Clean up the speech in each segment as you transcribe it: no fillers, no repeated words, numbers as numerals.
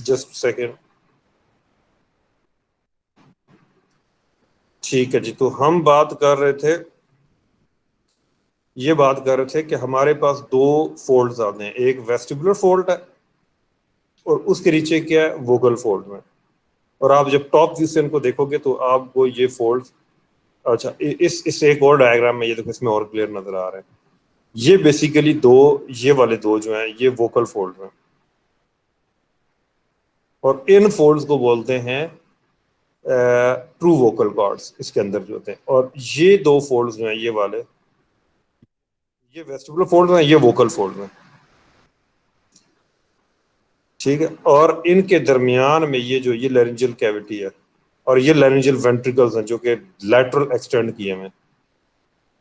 Just second. ठीक है जी, तो हम बात कर रहे थे, ये बात कर रहे थे कि हमारे पास दो फोल्ड्स आते हैं, एक वेस्टिबुलर फोल्ड है और उसके नीचे क्या है, वोकल फोल्ड में। और आप जब टॉप व्यू से इनको देखोगे तो आपको ये फोल्ड, अच्छा इस एक और डायग्राम में ये देखो, इसमें और क्लियर नजर आ रहे हैं। ये बेसिकली दो, ये वाले दो जो हैं ये वोकल फोल्ड हैं और इन फोल्ड्स को बोलते हैं ट्रू वोकल कॉर्ड्स, इसके अंदर जो होते हैं। और ये दो फोल्ड्स जो हैं ये वाले, ये वेस्टिबुलर फोल्ड हैं, ये वोकल फोल्ड हैं। ठीक है, और इनके दरमियान में ये जो ये लैरिंजियल कैविटी है और ये लैरिंजियल वेंट्रिकल्स हैं जो कि लैटरल एक्सटेंड किए हुए हैं,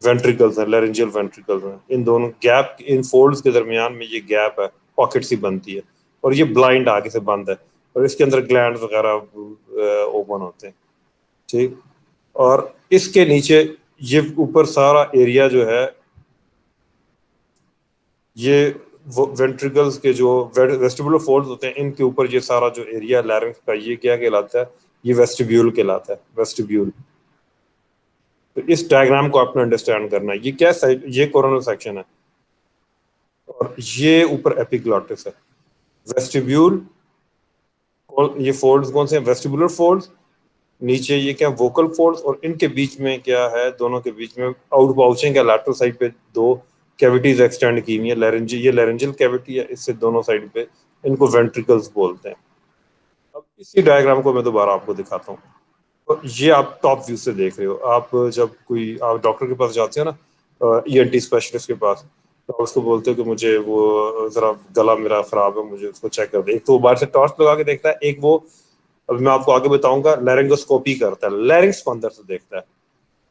वेंट्रिकल्स हैं, लैरिंजियल वेंट्रिकल्स हैं। इन दोनों गैप, इन फोल्ड्स के दरमियान में ये गैप है, पॉकेट सी बनती है और ये ब्लाइंड आगे से बंद है और इसके अंदर ग्लैंड वगैरह ओपन होते हैं। ठीक, और इसके नीचे ये ऊपर सारा एरिया जो है, ये वेंट्रिकल्स के जो वेस्टिबुलर फोल्ड्स होते हैं इनके ऊपर ये सारा जो एरिया लैरिंक्स का, ये क्या कहलाता है, ये वेस्टिब्यूल कहलाता है, वेस्टिब्यूल। तो इस डायग्राम को आपने अंडरस्टैंड करना है। ये क्या साइड, ये कोरोनल सेक्शन है और ये ऊपर एपिग्लॉटिस है। वेस्टिब्यूल, और ये फोल्ड्स कौन से हैं, वेस्टिबुलर फोल्ड्स। नीचे ये क्या, वोकल फोल्ड्स, और इनके बीच में क्या है, दोनों के बीच में आउट पाउचिंग है, लैटरल साइड पे दो कैविटीज एक्सटेंड की हुई है, लैरेंजियल, ये लैरेंजियल कैविटी है, इससे दोनों साइड पे, इनको वेंट्रिकल्स बोलते हैं। अब इसी डायग्राम को मैं दोबारा आपको दिखाता हूँ। तो ये आप टॉप व्यू से देख रहे हो। आप जब कोई, आप डॉक्टर के पास जाते हो ना, ईएनटी स्पेशलिस्ट के पास, तो आप उसको बोलते हो कि मुझे वो जरा गला मेरा खराब है, मुझे उसको चेक कर दे। एक तो वो बाहर से टॉर्च लगा के देखता है, एक वो, अभी मैं आपको आगे बताऊंगा, लैरिंगोस्कोपी करता है, लैरिंग्स को अंदर से देखता है।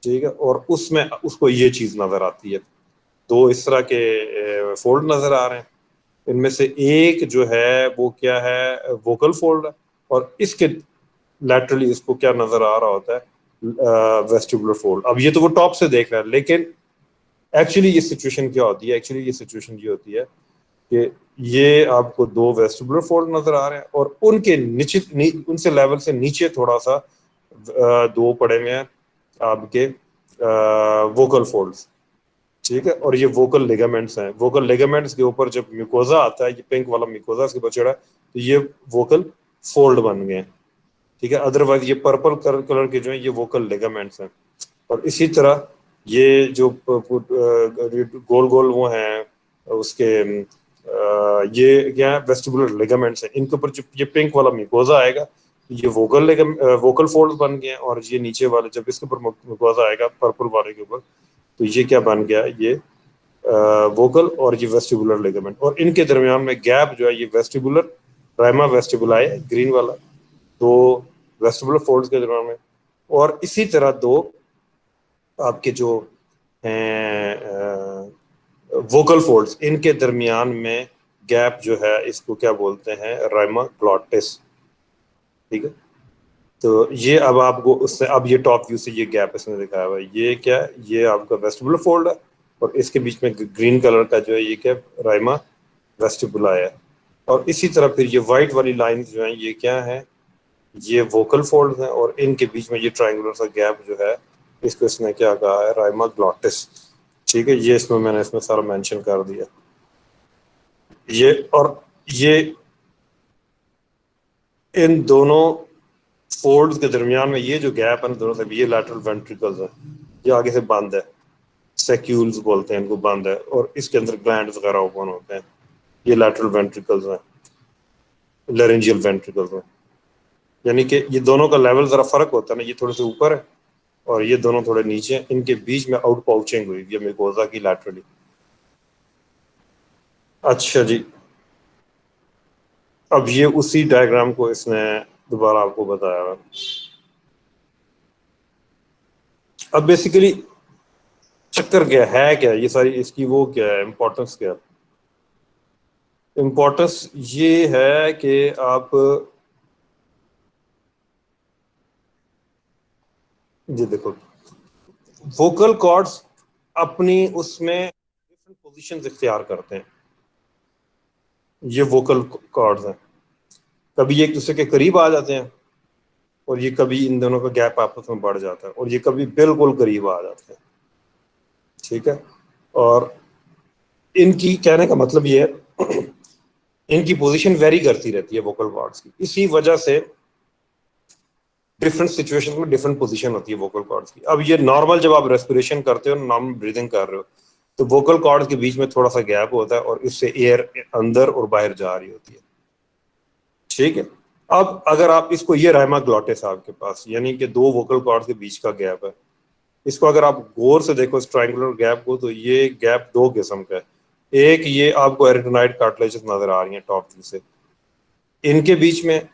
ठीक है, और उसमें उसको ये चीज नजर आती है, दो इस तरह के फोल्ड नजर आ रहे हैं। इनमें से एक जो है वो क्या है, वोकल फोल्ड है, और इसके लैटरली इसको क्या नजर आ रहा होता है, वेस्टिबुलर फोल्ड। अब ये तो वो टॉप से देख रहा है, लेकिन एक्चुअली ये सिचुएशन क्या होती है, एक्चुअली ये सिचुएशन ये होती है कि ये आपको दो वेस्टिबुलर फोल्ड नजर आ रहे हैं और उनके नीचे, उनसे लेवल से नीचे थोड़ा सा दो पड़े हुए हैं आपके वोकल फोल्ड्स। ठीक है, और ये वोकल लिगामेंट्स हैं। वोकल लिगामेंट्स के ऊपर जब म्यूकोजा आता है, ये पिंक वाला म्यूकोजा इसके ऊपर चढ़ा है, तो ये वोकल फोल्ड बन गए। ठीक है, अदरवाइज ये पर्पल कलर के जो है ये वोकल लिगामेंट्स हैं। और इसी तरह ये जो गोल गोल वो हैं उसके, ये क्या है, वेस्टिबुलर लिगामेंट्स हैं। इनके ऊपर जो ये पिंक वाला म्यूकोजा आएगा, ये वोकल फोल्ड बन गए हैं। और ये नीचे वाले, जब इसके ऊपर म्यूकोजा आएगा पर्पल वाले के ऊपर, तो ये क्या बन गया, ये वोकल और ये वेस्टिबुलर लिगामेंट। और इनके दरमियान में गैप जो है, ये वेस्टिबुलर राइमा वेस्टिबुलाई है, ग्रीन वाला, दो वेस्टिबुलर फोल्ड्स के दरमियान में। और इसी तरह दो आपके जो हैं वोकल फोल्ड्स, इनके दरमियान में गैप जो है, इसको क्या बोलते हैं, राइमा ग्लॉटिस। ठीक है, तो ये अब आपको उससे, अब ये टॉप व्यू से ये गैप इसमें दिखाया हुआ है, ये क्या है, ये आपका वेस्टिबुलर फोल्ड है और इसके बीच में ग्रीन कलर का जो है ये क्या, राइमा वेस्टिबुला है। और इसी तरह फिर ये व्हाइट वाली लाइन जो है ये क्या है, ये वोकल फोल्ड हैं और इनके बीच में ये ट्रायंगुलर सा गैप जो है, इसको इसने क्या कहा है, राइमा ग्लॉटिस। ठीक है, ये इसमें मैंने इसमें सारा मेंशन कर दिया। ये और ये इन दोनों फोल्ड्स के दरमियान में ये जो गैप है ना दोनों से, ये लैटरल वेंट्रिकल्स है, ये आगे से बंद है, सेक्यूल्स बोलते हैं इनको, बंद है, और इसके अंदर ग्लैंड वगैरह ओपन होते हैं। ये लैटरल वेंट्रिकल्स हैं, लैरेंजियल वेंट्रिकल्स हैं। यानी कि ये दोनों का लेवल जरा फर्क होता है ना, ये थोड़े से ऊपर है और ये दोनों थोड़े नीचे हैं। इनके बीच में आउट पाउचिंग हुई है म्यूकोजा की लैटरली। अच्छा जी, अब ये उसी डायग्राम को इसने दोबारा आपको बताया है। अब बेसिकली चक्कर क्या है, क्या ये सारी इसकी वो क्या है, इम्पोर्टेंस क्या है। इम्पोर्टेंस ये है कि आप, ये देखो, वोकल कॉर्ड्स अपनी उसमें डिफरेंट पोजीशंस इख्तियार करते हैं, ये वोकल कॉर्ड्स हैं। कभी ये एक दूसरे के करीब आ जाते हैं और ये कभी इन दोनों का गैप आपस में बढ़ जाता है, और ये कभी बिल्कुल करीब आ जाते हैं। ठीक है, और इनकी कहने का मतलब ये है इनकी पोजीशन वेरी करती रहती है वोकल कॉर्ड्स की। इसी वजह से डिफरेंट सिचुएशन में डिफरेंट पोजीशन होती है वोकल कॉर्ड्स की। अब ये नॉर्मल जब आप रेस्पिरेशन करते हो, नॉर्मल ब्रीदिंग कर रहे हो, तो वोकल कॉर्ड्स के बीच में थोड़ा सा गैप होता है और इससे एयर अंदर और बाहर जा रही होती है। ठीक है, अब अगर आप इसको, ये राइमा ग्लॉटिस आपके पास, यानी कि दो वोकल कॉर्ड्स के बीच का गैप है, इसको अगर आप गौर से देखो इस ट्रायंगुलर गैप को, तो ये गैप दो किस्म का है। एक ये आपको एरिटेनॉइड कार्टिलेजेस नजर आ रही हैं टॉप व्यू से, इनके बीच में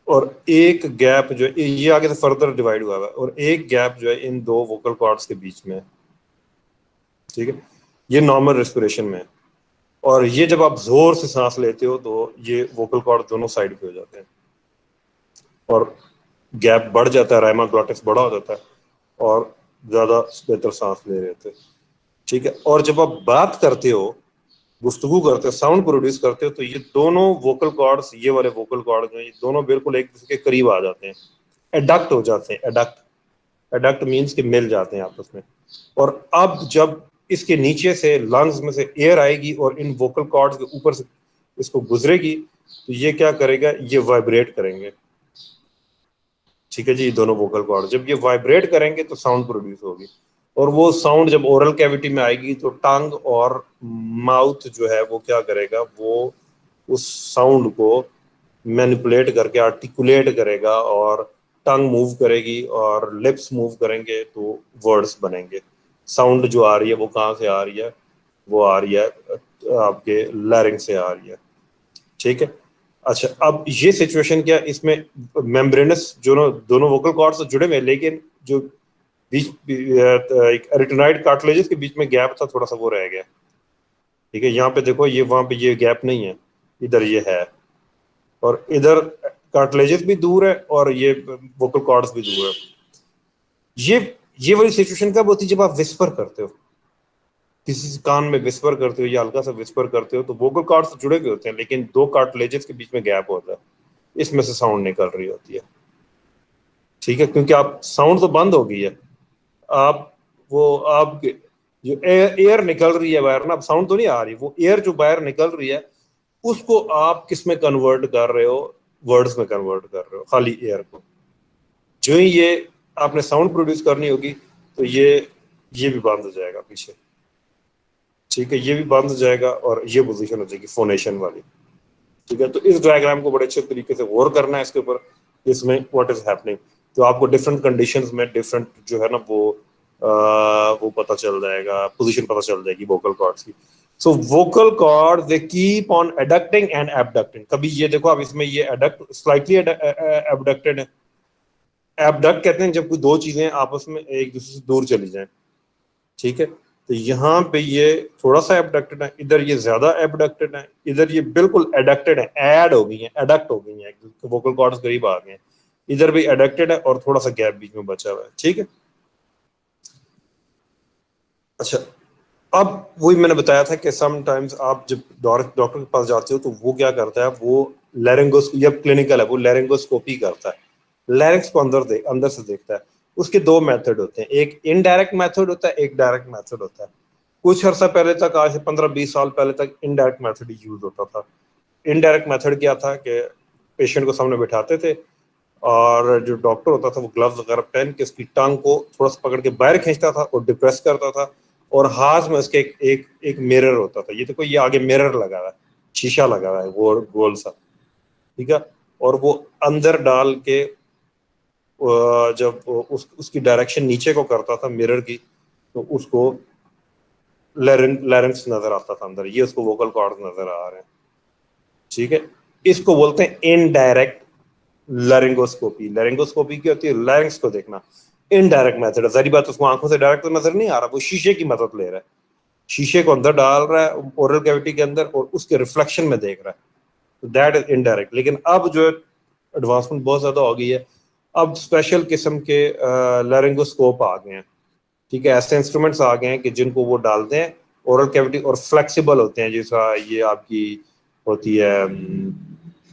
और एक गैप जो है ये आगे से फर्दर डिवाइड हुआ है, और एक गैप जो है इन दो वोकल कॉर्ड्स के बीच में है। ठीक है, ये नॉर्मल रेस्पिरेशन में है, और ये जब आप जोर से सांस लेते हो तो ये वोकल कॉर्ड दोनों साइड पे हो जाते हैं और गैप बढ़ जाता है, राइमा ग्लॉटिस बड़ा हो जाता है और ज्यादा बेहतर सांस ले रहे थे। ठीक है, और जब आप बात करते हो, गुफ्तगू करते हो, साउंड प्रोड्यूस करते हो, तो ये दोनों वोकल कॉर्ड्स, ये वाले वोकल कॉर्ड जो है, ये दोनों बिल्कुल एक दूसरे के करीब आ जाते हैं, एडक्ट हो जाते हैं। एडक्ट एडक्ट मीन्स कि मिल जाते हैं आपस में। और अब जब इसके नीचे से लंग्स में से एयर आएगी और इन वोकल कॉर्ड्स के ऊपर से इसको गुजरेगी, तो ये क्या करेगा, ये वाइब्रेट करेंगे। ठीक है जी, दोनों वोकल कॉर्ड जब ये वाइब्रेट करेंगे तो साउंड प्रोड्यूस होगी, और वो साउंड जब ओरल कैविटी में आएगी तो टंग और माउथ जो है वो क्या करेगा, वो उस साउंड को मैनिपुलेट करके आर्टिकुलेट करेगा, और टंग मूव करेगी और लिप्स मूव करेंगे तो वर्ड्स बनेंगे। साउंड जो आ रही है वो कहाँ से आ रही है, वो आ रही है आपके लैरिंग्स से आ रही है। ठीक है, अच्छा अब ये सिचुएशन क्या, इसमें मेम्ब्रेनस जो दोनों वोकल कॉर्ड से जुड़े हुए, लेकिन जो बीच एक रेटिनॉइड कार्टिलेजेस के बीच में गैप था थोड़ा सा, वो रह गया। ठीक है, यहाँ पे देखो, ये वहां पे ये गैप नहीं है, इधर ये है, और इधर कार्टिलेजेस भी दूर है और ये वोकल कॉर्ड्स भी दूर है। ये वाली सिचुएशन कब होती है, जब आप विस्पर करते हो, किसी कान में विस्पर करते हो या हल्का सा विस्पर करते हो, तो वोकल कॉर्ड्स तो जुड़े हुए होते हैं लेकिन दो कार्टिलेजेस के बीच में गैप होता है, इसमें से साउंड निकल रही होती है। ठीक है, क्योंकि आप साउंड तो बंद हो गई है, आप वो आप जो एयर निकल रही है बाहर ना, अब साउंड तो नहीं आ रही, वो एयर जो बाहर निकल रही है उसको आप किस में कन्वर्ट कर रहे हो, वर्ड्स में कन्वर्ट कर रहे हो, खाली एयर को। जो ही ये आपने साउंड प्रोड्यूस करनी होगी तो ये भी बंद हो जाएगा पीछे। ठीक है, ये भी बंद हो जाएगा और ये पोजीशन हो जाएगी फोनेशन वाली। ठीक है, तो इस डायग्राम को बड़े अच्छे तरीके से गौर करना है इसके ऊपर, इसमें व्हाट इज हैपनिंग, तो आपको डिफरेंट कंडीशंस में डिफरेंट जो है ना वो पता चल जाएगा, पोजीशन पता चल जाएगी वोकल कॉर्ड्स की। So vocal cord they keep on adducting and abducting. कभी ये देखो, अब इसमें ये एडक्ट स्लाइटली एबडक्टेड है। एबडक्ट कहते हैं जब कोई दो चीजें आपस में एक दूसरे से दूर चली जाएं। ठीक है, तो यहाँ पे ये थोड़ा सा एबडक्टेड है, इधर ये ज्यादा एबडक्टेड है, इधर ये बिल्कुल एडक्टेड है, ऐड हो गई है, एडक्ट हो गई है, वोकल कॉर्ड्स करीब आ गए हैं। इधर भी एडक्टेड है और थोड़ा सा गैप बीच में बचा हुआ है। ठीक है, अच्छा अब वही मैंने बताया था कि समटाइम्स आप जब डॉक्टर के पास जाते हो तो वो क्या करता है, वो लैरिंगोस, ये क्लिनिकल है, वो लैरिंगोस्कोपी करता है, लैरिंग्स को अंदर से देखता है। उसके दो मेथड होते हैं, एक इनडायरेक्ट मेथड होता है, एक डायरेक्ट मेथड होता है। कुछ अर्सा पहले तक, आज से 15-20 साल पहले तक इनडायरेक्ट मेथड यूज होता था। इनडायरेक्ट मेथड क्या था कि पेशेंट को सामने बिठाते थे और जो डॉक्टर होता था वो ग्लव्स वगैरह पहन के उसकी टांग को थोड़ा सा पकड़ के बाहर खींचता था और डिप्रेस करता था, और हाथ में उसके एक मिरर होता था। ये देखो, ये आगे मिरर लगा हुआ है, शीशा लगा हुआ है वो गोल सा। ठीक है, और वो अंदर डाल के जब उसकी डायरेक्शन नीचे को करता था मिरर की, तो उसको लैरिंग्स नजर आता था अंदर, ये उसको वोकल कॉर्ड नजर आ रहे हैं। ठीक है, इसको बोलते हैं इनडायरेक्ट लैरिंगोस्कोपी। लैरिंगोस्कोपी की होती है लैरिंग्स को देखना। इनडायरेक्ट मेथड है, सारी बात उसको आंखों से डायरेक्ट तो नजर नहीं आ रहा, वो शीशे की मदद ले रहा है, शीशे को अंदर डाल रहा है ओरल कैविटी के अंदर और उसके रिफ्लेक्शन में देख रहा है, तो दैट इज इनडायरेक्ट। लेकिन अब जो एडवांसमेंट बहुत ज्यादा हो गई है, अब स्पेशल किस्म के लैरिंगोस्कोप आ गए हैं। ठीक है, ऐसे इंस्ट्रूमेंट्स आ गए हैं कि जिनको वो डालते हैं ओरल कैविटी और फ्लेक्सिबल होते हैं, जैसा ये आपकी होती है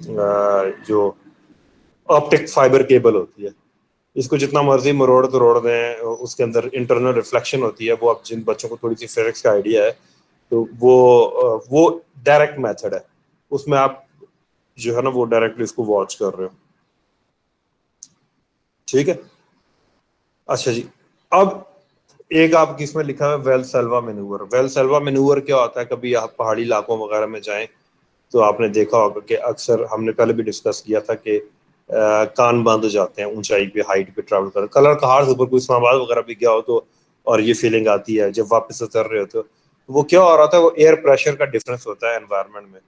जो ऑप्टिक फाइबर केबल होती है, इसको जितना मर्जी मरोड़ तोड़ दें, उसके अंदर इंटरनल रिफ्लेक्शन होती है। वो अब जिन बच्चों को थोड़ी सी फिजिक्स का आइडिया है, तो वो डायरेक्ट मेथड है, उसमें आप जो है ना वो डायरेक्टली इसको वॉच कर रहे हो। ठीक है, अच्छा जी। अब एक आपकी इसमें लिखा है वेल सेल्वा मेनूवर। वेल सेल्वा मेनूवर क्या होता है? कभी आप पहाड़ी इलाकों वगैरह में जाएं तो आपने देखा होगा कि अक्सर, हमने पहले भी डिस्कस किया था कि कान बंद हो जाते हैं ऊंचाई पे, हाइट पे ट्रैवल कर, कलर पहाड़ से ऊपर कोई इस्लामाबाद वगैरह भी गया हो तो, और ये फीलिंग आती है जब वापस उतर रहे होते हो। तो वो क्या हो रहा था, वो एयर प्रेशर का डिफरेंस होता है एनवायरनमेंट में,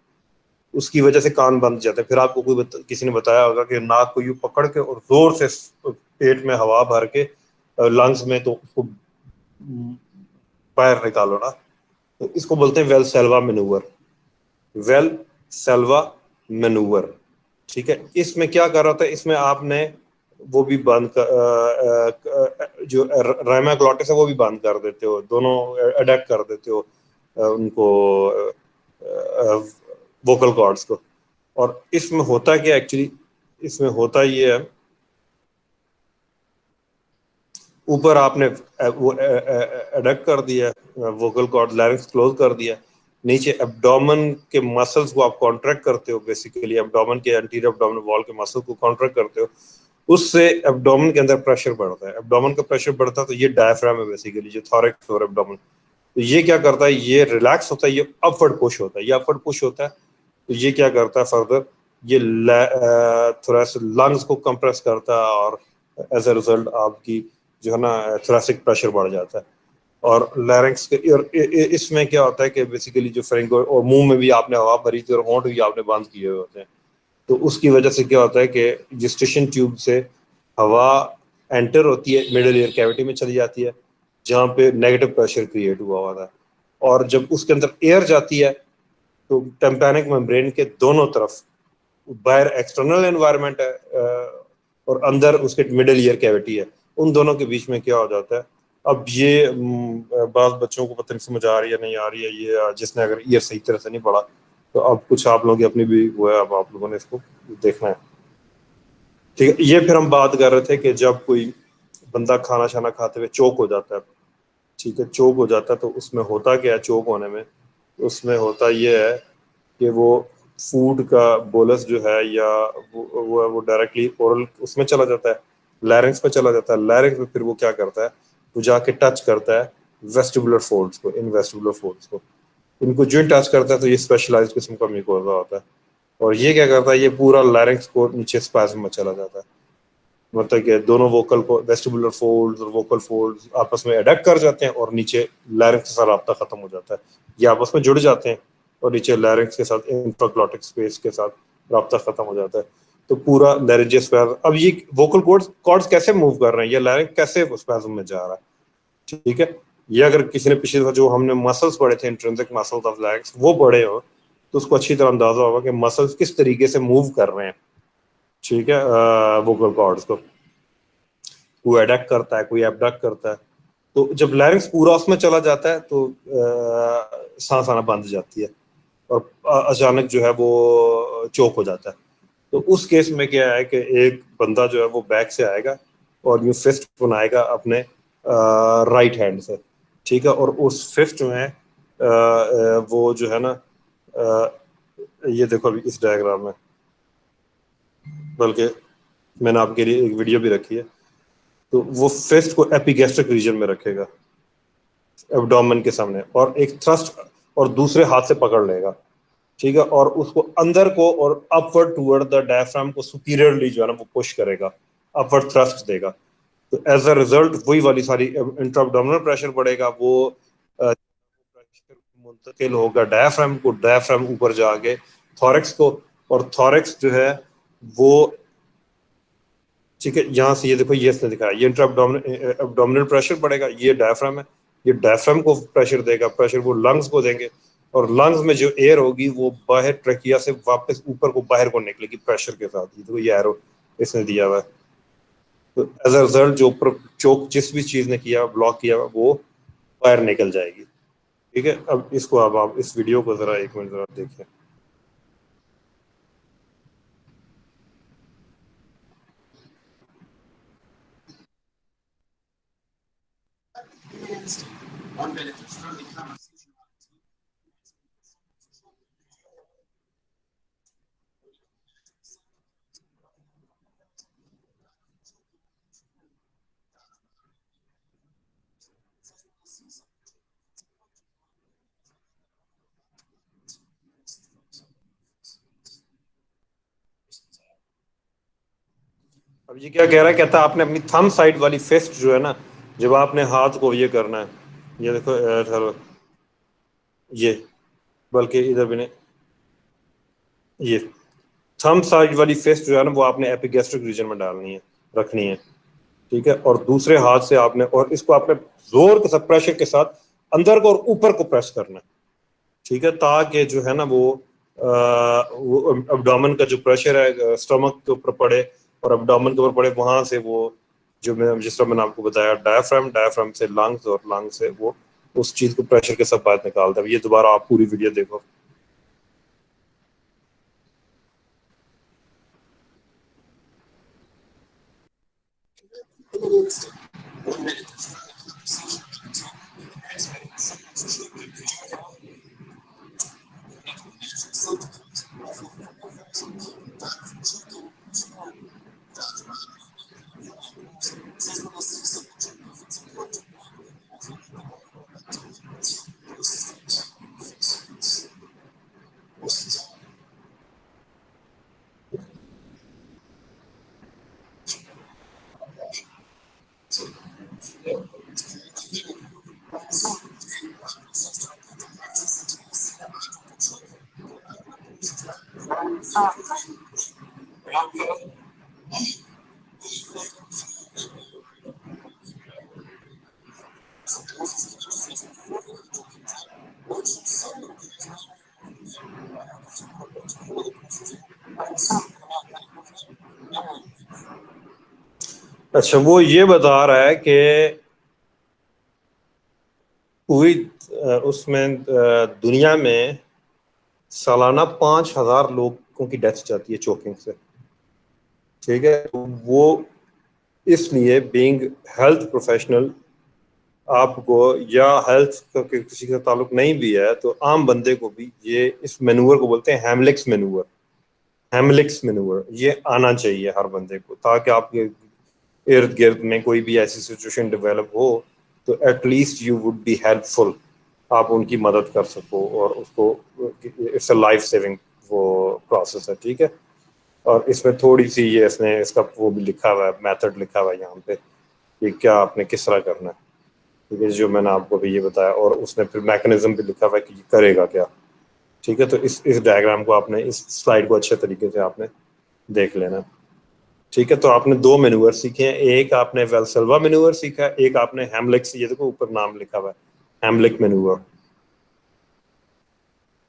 उसकी वजह से कान बंद जाते हैं। फिर आपको किसी ने बताया होगा कि नाक को यूं पकड़ के और जोर से पेट में हवा भर के लंग्स में, तो उसको बाहर निकालो ना, तो इसको बोलते हैं वेल सेल्वा मेनूवर। वेल सेल्वा मेनूवर, ठीक है। इसमें क्या कर रहा था, इसमें आपने वो भी बंद कर, जो राइमा ग्लॉटिस है वो भी बंद कर देते हो, दोनों अडेक्ट कर देते हो उनको, वोकल कॉर्ड्स को। और इसमें होता क्या एक्चुअली, इसमें होता ये है, ऊपर आपने वो एडक्ट कर दिया, वोकल कॉर्ड लैरिंक्स क्लोज कर दिया, नीचे एब्डोमेन के मसल्स को आप कॉन्ट्रैक्ट करते हो, बेसिकली एब्डोमेन के एंटीरियर एब्डोमेन वॉल के मसल को कॉन्ट्रैक्ट करते हो, उससे एब्डोमेन के अंदर प्रेशर बढ़ता है। एब्डोमेन का प्रेशर बढ़ता है तो ये डायफ्राम है बेसिकली, जो थॉरैक्स और एब्डोमेन, तो ये क्या करता है, ये रिलैक्स होता है, ये अपवर्ड पुश होता है, ये अपवर्ड पुश होता है। तो ये क्या करता है फर्दर, ये थोड़ा सा लंग्स को कंप्रेस करता है, और एज अ रिजल्ट आपकी जो है ना थोरेसिक प्रेशर बढ़ जाता है। और लैरिंक्स के, और इसमें क्या होता है कि बेसिकली जो फेरिंगो, और मुंह में भी आपने हवा भरी थी और होंठ भी आपने बंद किए हुए होते हैं, तो उसकी वजह से क्या होता है कि जिस्टेशन ट्यूब से हवा एंटर होती है, मिडिल ईयर कैविटी में चली जाती है, जहाँ पे नेगेटिव प्रेशर क्रिएट हुआ होता है। और जब उसके अंदर एयर जाती है तो टेम्पैनिक मेम्ब्रेन के दोनों तरफ, बाहर एक्सटर्नल एनवायरनमेंट है और अंदर उसके मिडिल ईयर कैविटी है, उन दोनों के बीच में क्या हो जाता है। अब ये बात बच्चों को पता नहीं समझ आ रही है नहीं आ रही है, ये जिसने अगर ईयर सही तरह से नहीं पढ़ा, तो अब कुछ आप लोगों की अपनी भी वो है, अब आप लोगों ने इसको देखना है। ठीक है, ये फिर हम बात कर रहे थे कि जब कोई बंदा खाना शाना खाते हुए चोक हो जाता है, ठीक है, चोक हो जाता है, तो उसमें होता क्या है चोक होने में, उसमें होता ये है कि वो फूड का बोलस जो है, या वो डायरेक्टली ओरल उसमें चला जाता है, लैरिंग्स में चला जाता है। लैरिंग्स में फिर वो क्या करता है, वो जाके टच करता है वेस्टिबुलर फोल्ड्स को, इन वेस्टिबुलर फोल्ड्स को, इनको जो टच करता है तो ये स्पेशलाइज्ड किस्म का म्यूकोजा होता है। और ये क्या करता है, ये पूरा लैरिंग्स को नीचे स्पैज्म में चला जाता है, मतलब कि दोनों वोकल को, वेस्टिबुलर फोल्ड्स और वोकल फोल्ड्स आपस में अडैप्ट कर जाते हैं, और नीचे लैरिंक्स के साथ राब्ता खत्म हो जाता है, ये आपस में जुड़ जाते हैं, और नीचे लैरिंक्स के साथ इंफ्राग्लॉटिक स्पेस के साथ राब्ता खत्म हो जाता है। तो पूरा लैरिंजियस स्पैज्म, अब ये वोकल कॉर्ड्स कैसे मूव कर रहे हैं, ये लैरिंक्स कैसे स्पैज्म में जा रहा है, ठीक है। ये अगर किसी ने पिछले दफा जो हमने मसल्स पढ़े थे, इंट्रिंसिक मसल्स ऑफ लैरिंक्स, वो पढ़े हो, तो उसको अच्छी तरह अंदाजा होगा कि मसल्स किस तरीके से मूव कर रहे हैं, ठीक है, वोकल कॉर्ड्स को। कोई एडक्ट करता है, कोई एबडक्ट करता है। तो जब लैरिंक्स पूरा उसमें चला जाता है तो सांस आना बंद हो जाती है, और अचानक जो है वो चोक हो जाता है। तो उस केस में क्या है कि एक बंदा जो है वो बैक से आएगा और यूं फिस्ट बनाएगा अपने राइट हैंड से, ठीक है, और उस फिस्ट में वो जो है ना, ये देखो अभी इस डायग्राम में, बल्कि मैंने आपके लिए एक वीडियो भी रखी है, तो वो फिस्ट को एपिगैस्ट्रिक रीजन में रखेगा, एब्डोमेन के सामने, और एक थ्रस्ट और दूसरे हाथ से पकड़ लेगा, ठीक है, और उसको अंदर को और अपवर्ड टूवर्ड द डायफ्राम को सुपीरियरली जो है ना वो पुश करेगा, अपवर्ड थ्रस्ट देगा। तो एज अ रिजल्ट वही वाली सारी इंट्राब्डोमिनल प्रेशर बढ़ेगा, वो प्रेशर मुंतकिल होगा डायफ्राम को, डायफ्राम ऊपर जाके थॉरेक्स को, और थॉरेक्स जो है वो, ठीक है, यहाँ से ये देखो ये इसने दिखाया, ये इंट्रा एब्डोमिनल प्रेशर बढ़ेगा, ये डायफ्राम है, ये डायफ्राम को प्रेशर देगा, प्रेशर वो लंग्स को देंगे, और लंग्स में जो एयर होगी वो बाहर ट्रकिया से वापस ऊपर को बाहर को निकलेगी प्रेशर के साथ। ये देखो ये एरो इसने दिया हुआ है। तो एज अ रिजल्ट जो चोक जिस भी चीज ने किया, ब्लॉक किया वो बाहर निकल जाएगी, ठीक है। अब इसको अब आप इस वीडियो को जरा एक मिनट जरा देखें। अब ये क्या कह रहा है, कहता है आपने अपनी थंब साइड वाली फिस्ट जो है ना, जब आपने हाथ को ये करना है, ये देखो ठहरो, ये, बल्कि इधर भी नहीं, ये थंब साइड वाली फिस्ट जो है ना वो आपने एपिगैस्ट्रिक रीजन में डालनी है, रखनी है। ठीक है, और दूसरे हाथ से आपने, और इसको आपने जोर के साथ प्रेशर के साथ अंदर को और ऊपर को प्रेस करना है। ठीक है, ताकि जो है ना वो अब्डोमेन का जो प्रेशर है स्टमक के ऊपर पड़े और अब्डोमेन के ऊपर पड़े, वहां से वो जो मैं जिस तरह मैंने आपको बताया डायफ्राम, डायफ्राम से लंग्स और लंग्स से वो उस चीज को प्रेशर के साथ बाहर निकालता है। ये दोबारा आप पूरी वीडियो देखो। अच्छा, वो ये बता रहा है कि पूरी उसमें दुनिया में सालाना 5,000 लोगों की डेथ जाती है चोकिंग से। ठीक है, तो वो इसलिए बीइंग हेल्थ प्रोफेशनल आपको, या हेल्थ का किसी का ताल्लुक नहीं भी है तो आम बंदे को भी ये इस मेनूवर को बोलते हैं हेमलिक्स मेनूवर। हेमलिक्स मेनूवर ये आना चाहिए हर बंदे को, ताकि आपके इर्द गिर्द में कोई भी ऐसी सिचुएशन डेवलप हो तो at least you would be helpful, आप उनकी मदद कर सको और उसको, इट्स अ लाइफ सेविंग वो प्रोसेस है। ठीक है, और इसमें थोड़ी सी ये इसने इसका वो भी लिखा हुआ है, मेथड लिखा हुआ है यहाँ पे कि क्या आपने किस तरह करना है। ठीक है, जो मैंने आपको भी ये बताया, और उसने फिर मैकेनिज्म भी लिखा हुआ है कि ये करेगा क्या। ठीक है, तो इस डायग्राम को आपने, इस स्लाइड को अच्छे तरीके से आपने देख लेना। ठीक है, तो आपने दो मेनूवर सीखे हैं, एक आपने वेलसेल्वा मेनूवर सीखा है, एक आपने हेमलिक, ये देखो ऊपर नाम लिखा हुआ है, हेमलिक मेनूवर।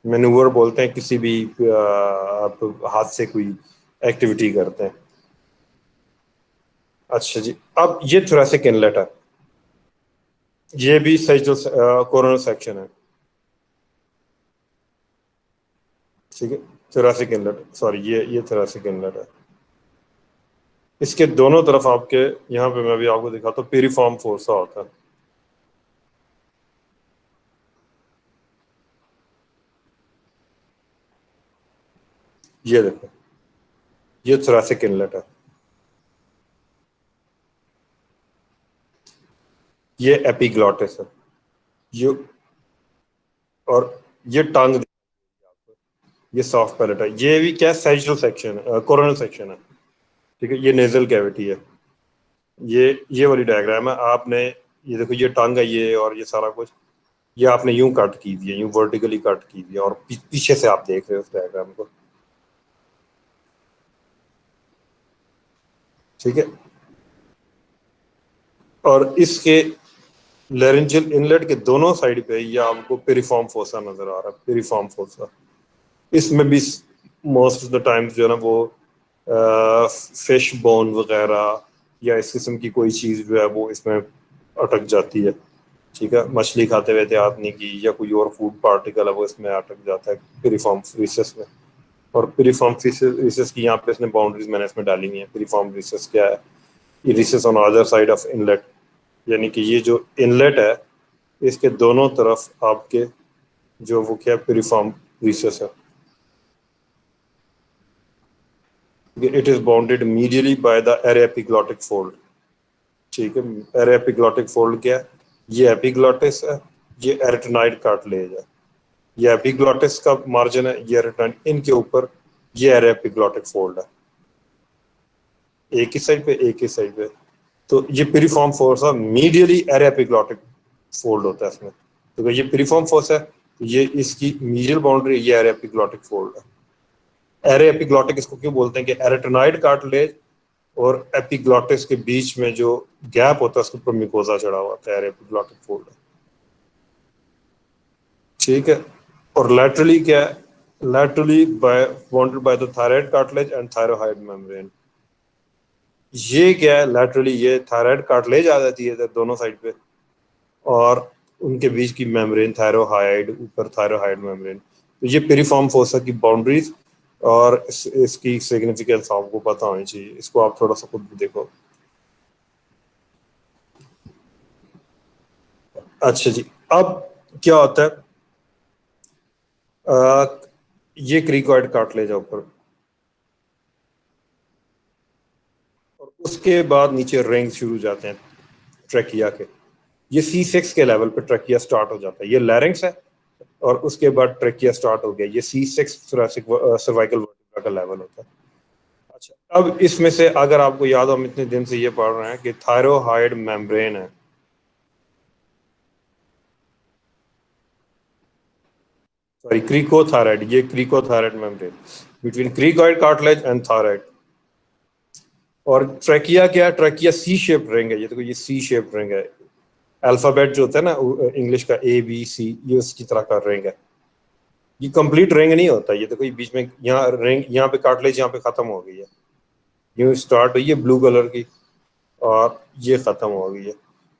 मेनूवर बोलते हैं किसी भी आप हाथ से कोई एक्टिविटी करते हैं। अच्छा जी, अब ये थोरेसिक इनलेट है, ये भी सही जो कोरोनल सेक्शन है। ठीक है, थोरेसिक इनलेट, सॉरी ये थोरेसिक इनलेट है। इसके दोनों तरफ आपके, यहाँ पे मैं भी आपको दिखाता हूँ, पेरिफॉर्म फोर्सा होता है। ये देखो, ये थोरेसिक इनलेट है, ये एपिग्लॉटिस है, ये, और ये टांग, ये सॉफ्ट पैलेट है, ये भी क्या सैजिटल सेक्शन है, कोरोनल सेक्शन है। ठीक है, ये नेजल कैविटी है। ये वाली डायग्राम है, आपने ये देखो, ये टांग है ये, और ये सारा कुछ ये आपने यूं कट की दिया, यूं वर्टिकली कट की दिया, और पीछे से आप देख रहे हो उस डायग्राम को। ठीक है, और इसके लेरेंजियल इनलेट के दोनों साइड पे ये आपको पेरिफॉर्म फोसा नजर आ रहा है, पेरिफॉर्म फोसा। इसमें भी मोस्ट ऑफ द टाइम्स जो है ना वो फिश बोन वगैरह या इस किस्म की कोई चीज़ जो है वो इसमें अटक जाती है। ठीक है, मछली खाते हुए आदमी की या कोई और फूड पार्टिकल है वो इसमें अटक जाता है पिरिफॉर्म रिसेस में। और पिरिफॉर्म रिसेस की यहाँ पे इसने बाउंड्रीज मैंने इसमें डाली हुई है। पिरिफॉर्म रिसेस क्या है? ये recess on other side of inlet, यानी कि ये जो इनलेट है इसके दोनों तरफ आपके जो वो क्या पिरिफॉर्म रिसेस है, it is bounded medially by the array epiglottic fold. ठीक है, एरे एपिग्लॉटिक फोल्ड क्या है? ये एपिग्लॉटिस है, ये एरिटनाइड कार्टिलेज है। ये एपिग्लॉटिस का मार्जिन है, ये एरिटनाइड, इनके ऊपर ये एरे एपिग्लॉटिक फोल्ड है, एक ही साइड पे, एक ही साइड पे। तो ये पिरिफॉर्म फोर्स है, मीडियली एरे एपिग्लॉटिक फोल्ड होता है इसमें। तो ये पिरिफॉर्म फोर्स है, तो ये इसकी मीडियल बाउंड्री, ये एरे एपिग्लॉटिक फोल्ड है। एरे एपिग्लॉटिक इसको क्यों बोलते हैं कि एरिटनाइड कार्टिलेज और एपिग्लॉटिस के बीच में जो गैप होता है उसके ऊपर मिकोजा चढ़ा हुआ होता है, एरे एपिग्लॉटिक फोल्ड है। ठीक है, और लैटरली क्या है? Laterally bounded by the thyroid cartilage and thyrohyoid membrane. ये क्या है? लैटरली ये थायराइड कार्टिलेज आ जाती है दोनों साइड पे, और उनके बीच की मेम्ब्रेन थायरोहाइड, ऊपर थायरोहाइड मेम्ब्रेन। तो ये पेरिफॉर्म फोसा की बाउंड्रीज और इसकी सिग्निफिकेंस आपको पता होनी चाहिए। इसको आप थोड़ा सा खुद भी देखो। अच्छा जी, अब क्या होता है? आ, ये क्रीकॉइड कार्टिलेज है ऊपर, और उसके बाद नीचे रिंग शुरू हो जाते हैं ट्रैकिया के। ये C6 के लेवल पे ट्रैकिया स्टार्ट हो जाता है, ये लैरिंक्स है, और उसके बाद ट्रैकिया स्टार्ट हो गया। ये C6 थोरैसिक सर्वाइकल वर्टिब्रा का लेवल होता है। अच्छा, अब इसमें से अगर आपको याद हो, हम इतने दिन से ये पढ़ रहे हैं कि थायरोहाइड मेम्ब्रेन है, सॉरी क्रीकोथायराइड, ये cricothyroid membrane between cricoid cartilage and thyroid. और ट्रैकिया क्या है? ट्रैकिया सी शेप रिंग है, ये देखो, ये सी शेप रिंग है। अल्फाबेट जो होता है ना इंग्लिश का A B C, ये उसकी तरह का रिंग है। ये कंप्लीट रिंग नहीं होता, ये देखो, ये बीच में यहाँ रिंग, यहाँ पे कार्टिलेज यहाँ पे खत्म हो गई है, यूं स्टार्ट हुई है ब्लू कलर की, और ये खत्म हो गई है।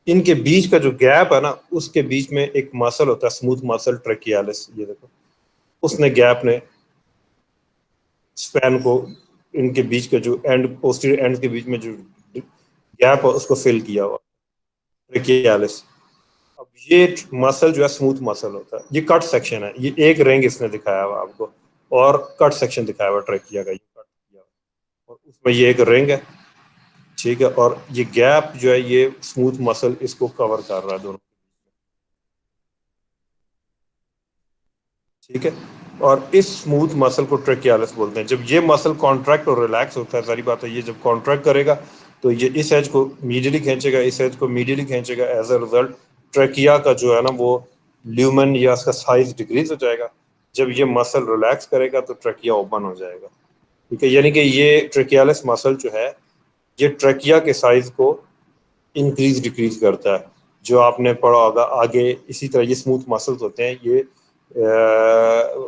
इनके बीच का जो गैप है ना, उसके बीच में एक मसल होता है, स्मूथ मसल ट्रेकियालिस, ये देखो, उसने गैप ने स्पैन को, इनके बीच का जो एंड, पोस्टीरियर एंड के बीच में जो गैप है उसको फिल किया हुआ, ट्रेकियालिस। अब ये मसल जो है स्मूथ मसल होता है, ये कट सेक्शन है, ये एक रिंग इसने दिखाया हुआ आपको, और कट सेक्शन दिखाया हुआ ट्रेकिया का, ये कट किया हुआ, और उसमें ये एक रिंग है। ठीक है, और ये गैप जो है ये स्मूथ मसल इसको कवर कर रहा है दोनों। ठीक है, और इस स्मूथ मसल को ट्रेकियालिस बोलते हैं। जब ये मसल कॉन्ट्रैक्ट और रिलैक्स होता है, सारी बात है, ये जब कॉन्ट्रैक्ट करेगा तो ये इस एज को मीडियली खींचेगा, इस एज को मीडियली खींचेगा। एज अ रिजल्ट ट्रेकिया का जो है ना वो ल्यूमन या उसका साइज डिक्रीज हो जाएगा। जब ये मसल रिलैक्स करेगा तो ट्रेकिया ओपन हो जाएगा। ठीक है, यानी कि ये ट्रेकियालिस मसल जो है, ये ट्रेकिया के साइज को इंक्रीज डिक्रीज करता है। जो आपने पढ़ा होगा आगे, इसी तरह ये स्मूथ मसल्स होते हैं, ये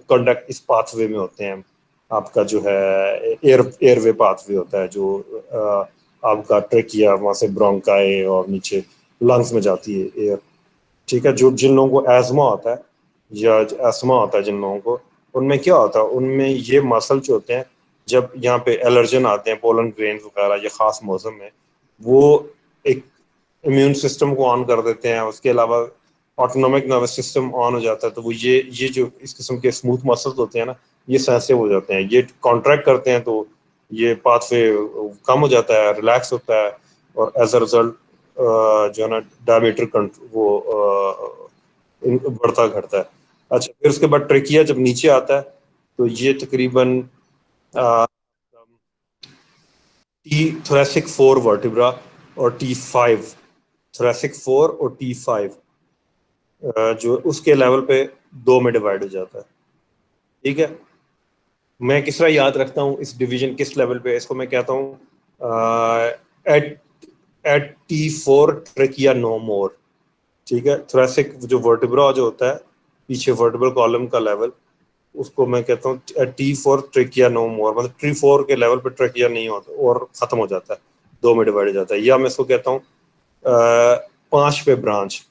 कंडक्ट इस पाथवे में होते हैं। आपका जो है एयरवे पाथवे होता है, जो आपका ट्रेकिया, वहाँ से ब्रोंकाई और नीचे लंग्स में जाती है एयर। ठीक है, जो जिन लोगों को एजमा होता है या एस्मा होता है जिन लोगों को, उनमें क्या होता है, उनमें ये मसल जो होते हैं, जब यहाँ पे एलर्जन आते हैं, पोलन ग्रेन वगैरह, ये खास मौसम में, वो एक इम्यून सिस्टम को ऑन कर देते हैं। उसके अलावा ऑटोनॉमिक नर्वस सिस्टम ऑन हो जाता है। तो वो ये जो इस किस्म के स्मूथ मसल्स होते हैं ना, ये सेंसिटिव हो जाते हैं, ये कॉन्ट्रैक्ट करते हैं, तो ये पाथवे कम हो जाता है, रिलैक्स होता है, और एज अ रिजल्ट जो है ना डायमीटर वो बढ़ता घटता है। अच्छा, फिर उसके बाद ट्रेकिया जब नीचे आता है, तो ये तकरीबन टी थोरेसिक 4 वर्टिब्रा और T5, थोरेसिक 4 और T5 जो उसके लेवल पे दो में डिवाइड हो जाता है। ठीक है, मैं किस तरह याद रखता हूँ इस डिवीजन किस लेवल पे? इसको मैं कहता हूँ at at T4 trachea no more. ठीक है, थोरेसिक जो वर्टिब्रा जो होता है, पीछे वर्टिब्रल कॉलम का लेवल, उसको मैं कहता हूँ T4 ट्रेकिया नो मोर, मतलब T4 के लेवल पे ट्रेकिया नहीं होता और खत्म हो जाता है, दो में डिवाइड हो जाता है। या मैं इसको कहता हूँ 5 पे ब्रांच,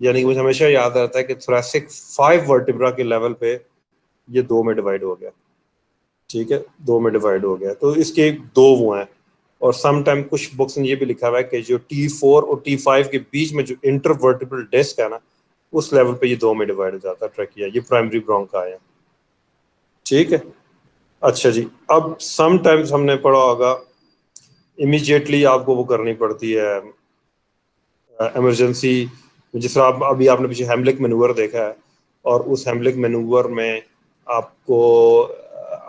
यानी कि मुझे हमेशा याद रहता है कि थोरेसिक 5 वर्टिब्रा के लेवल पे ये दो में डिवाइड हो गया। ठीक है, दो में डिवाइड हो गया, तो इसके दो वो हैं। और सम टाइम कुछ बुक्स में ये भी लिखा हुआ है कि जो T4 और T5 के बीच में जो इंटरवर्टिब्रल डिस्क है ना, उस लेवल पे ये दो में डिवाइड हो जाता है ट्रैकिया, ये प्राइमरी ब्रोंकाई है। ठीक है। अच्छा जी, अब समटाइम्स हमने पढ़ा होगा इमीडिएटली आपको वो करनी पड़ती है इमरजेंसी, जिस तरह आप अभी आपने पीछे हेमलिक मैनूवर देखा है, और उस हेमलिक मैनूवर में आपको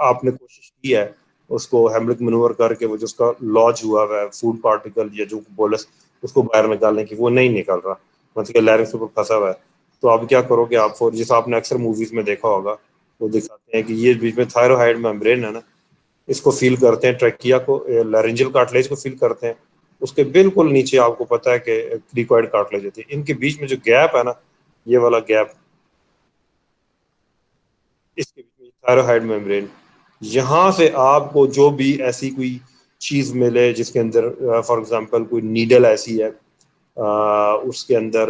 आपने कोशिश की है उसको हेमलिक मैनूवर करके वो जो उसका लॉज हुआ हुआ है फूड पार्टिकल या जो बोलस उसको बाहर निकालने की, वो नहीं निकल रहा, मतलब कि लैरिंक्स के ऊपर फंसा हुआ है। तो आप क्या करोगे, आप जैसा आपने अक्सर मूवीज में देखा होगा, वो दिखाते हैं कि ये बीच में थायरोहाइड मेम्ब्रेन है ना, इसको फील करते हैं, ट्रैकिया को लैरिंजियल कार्टिलेज को फील करते हैं। उसके बिल्कुल नीचे आपको पता है कि क्रिकॉइड कार्टिलेज होती है, इनके बीच में जो गैप है ना, ये वाला गैप, इसके बीच में थायरोहाइड मेम्ब्रेन, यहाँ से आपको जो भी ऐसी कोई चीज मिले जिसके अंदर फॉर एग्जांपल कोई नीडल ऐसी है, उसके अंदर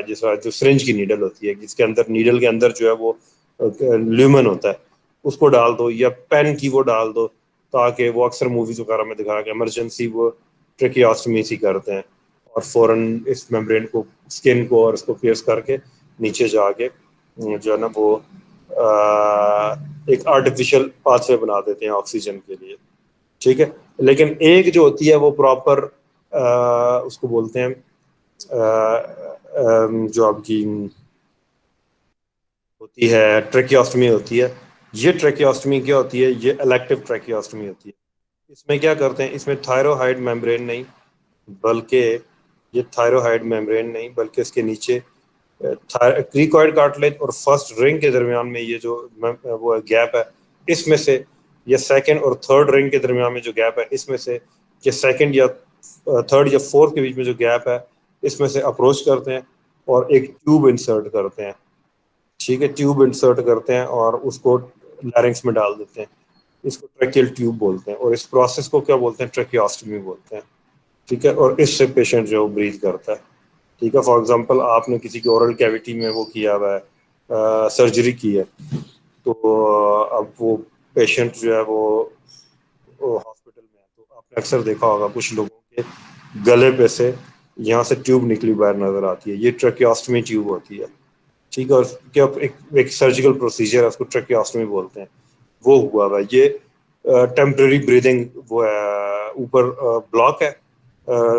जैसा जो सिरिंज की नीडल होती है, जिसके अंदर नीडल के अंदर जो है वो ल्यूमन होता है, उसको डाल दो, या पेन की वो डाल दो, ताकि वो अक्सर मूवीज वगैरह में दिखा के इमरजेंसी वो ट्रेकियोस्टमी सी करते हैं, और फौरन इस मेम्ब्रेन को, स्किन को और इसको pierce करके नीचे जाके जो है ना वो एक आर्टिफिशियल पाथवे बना देते हैं ऑक्सीजन के लिए। ठीक है। लेकिन एक जो होती है वो प्रॉपर उसको बोलते हैं जो आपकी होती है ट्रेकियोस्टमी होती है। ये ट्रेकियोस्टमी क्या होती है, ये इलेक्टिव ट्रेकियोस्टमी होती है। इसमें क्या करते हैं, इसमें थायरोहाइड मेम्ब्रेन नहीं, बल्कि ये थायरोहाइड मेम्ब्रेन नहीं बल्कि इसके नीचे क्रीकॉइड कार्टिलेज और फर्स्ट रिंग के दरमियान में ये जो वो गैप है, इसमें से, या सेकंड और थर्ड रिंग के दरमियान में जो गैप है इसमें से, या सेकंड या थर्ड या फोर्थ के बीच में जो गैप है, इसमें से अप्रोच करते हैं और एक ट्यूब इंसर्ट करते हैं। ठीक है, ट्यूब इंसर्ट करते हैं और उसको लैरिंक्स में डाल देते हैं। इसको ट्रेकियल ट्यूब बोलते हैं, और इस प्रोसेस को क्या बोलते हैं, ट्रेकियोस्टमी बोलते हैं। ठीक है, और इससे पेशेंट जो है ब्रीथ करता है। ठीक है, फॉर एग्जांपल आपने किसी की ओरल कैविटी में वो किया हुआ है, सर्जरी की है, तो अब वो पेशेंट जो है वो हॉस्पिटल में है, तो आपने अक्सर देखा होगा कुछ लोगों के गले पे से यहाँ से ट्यूब निकली बाहर नजर आती है, ये ट्रेकियोस्टमी ट्यूब होती है। ठीक है, और क्या एक सर्जिकल प्रोसीजर है, उसको ट्रेकियोस्टमी बोलते हैं। वो हुआ हुआ ये टेम्पररी ब्रीदिंग, वो है ऊपर ब्लॉक है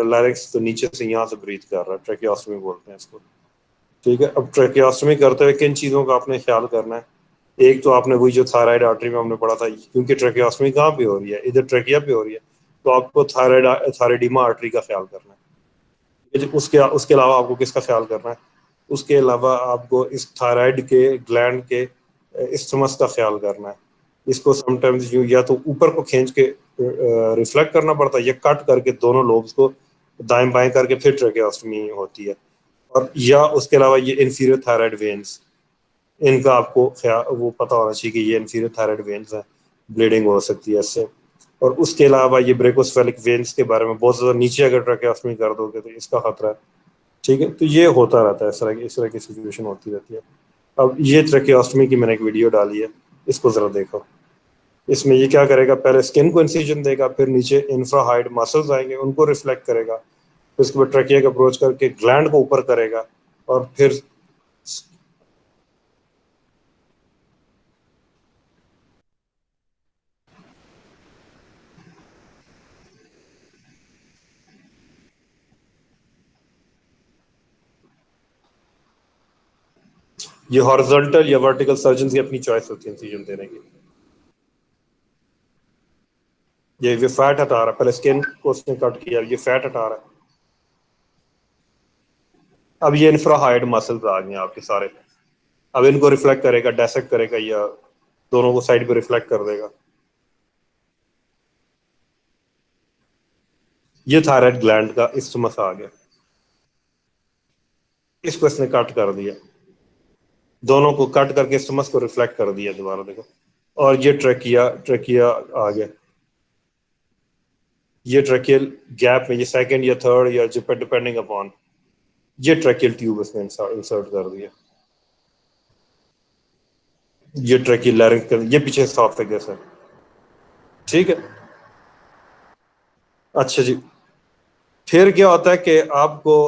लारिंक्स, तो नीचे से यहाँ से ब्रीथ कर रहा है, ट्रेकियोस्टमी बोलते हैं इसको। ठीक है, अब ट्रेकियोस्टमी करते हुए किन चीज़ों का आपने ख्याल करना है, एक तो आपने वही जो थायराइड आर्टरी में हमने पढ़ा था, क्योंकि ट्रेकियोस्टमी कहाँ पे हो रही है, इधर ट्रेकिया पे हो रही है, तो आपको थायराइड थायराइडिमा आर्टरी का ख्याल करना है। उसके उसके अलावा आपको किसका ख्याल करना है, उसके अलावा आपको इस थायराइड के ग्लैंड के इस्थमस का ख्याल करना है। इसको समटाइम्स यूं या तो ऊपर को खींच के रिफ्लेक्ट करना पड़ता है, या कट करके दोनों लोब्स को दाएं बाएं करके फिर ट्रेकियोस्टमी होती है। और या उसके अलावा ये इंफीरियर थायराइड वेन्स, इनका आपको ख्याल वो पता होना चाहिए कि ये इंफीरियर थायराइड वेन्स हैं, ब्लीडिंग हो सकती है इससे। और उसके अलावा ये ब्रेकोस्फेलिक वेन्स के बारे में, बहुत ज़्यादा नीचे अगर ट्रेकियोस्टमी कर दोगे तो इसका खतरा है। ठीक है, तो ये होता रहता है, इस तरह की सिचुएशन होती रहती है। अब ये ट्रेकियोस्टमी की मैंने एक वीडियो डाली है, इसको ज़रा देखो। इसमें ये क्या करेगा, पहले स्किन को इंसिजन देगा, फिर नीचे इंफ्राहाइड मसल्स आएंगे, उनको रिफ्लेक्ट करेगा, फिर उसके बाद ट्रेकिया का अप्रोच करके ग्लैंड को ऊपर करेगा, और फिर ये हॉरिजॉन्टल या वर्टिकल सर्जन की अपनी चॉइस होती है इंसिजन देने की। ये फैट हटा रहा है, पहले स्किन को उसने कट किया, ये फैट हटा रहा है। अब ये इंफ्राहाइड मसल्स आ गए हैं आपके सारे, अब इनको रिफ्लेक्ट करेगा, डायसेक्ट करेगा, या दोनों को साइड पे रिफ्लेक्ट कर देगा। ये थायराइड ग्लैंड का इस्टमस आ गया, इसको इसने कट कर दिया, दोनों को कट करके इस्टमस को रिफ्लेक्ट कर दिया दोबारा, देखो। और ये ट्रेकिया ट्रेकिया आ गया, ये ट्रेकियल गैप में, ये सेकंड या थर्ड या डिपेंडिंग अपॉन, ये ट्रेकियल ट्यूब इसने इंसर्ट कर दिया, ये ट्रेकियल लैरिंक्स कर, ये पीछे एसोफेगस है। ठीक है। अच्छा जी, फिर क्या होता है कि आपको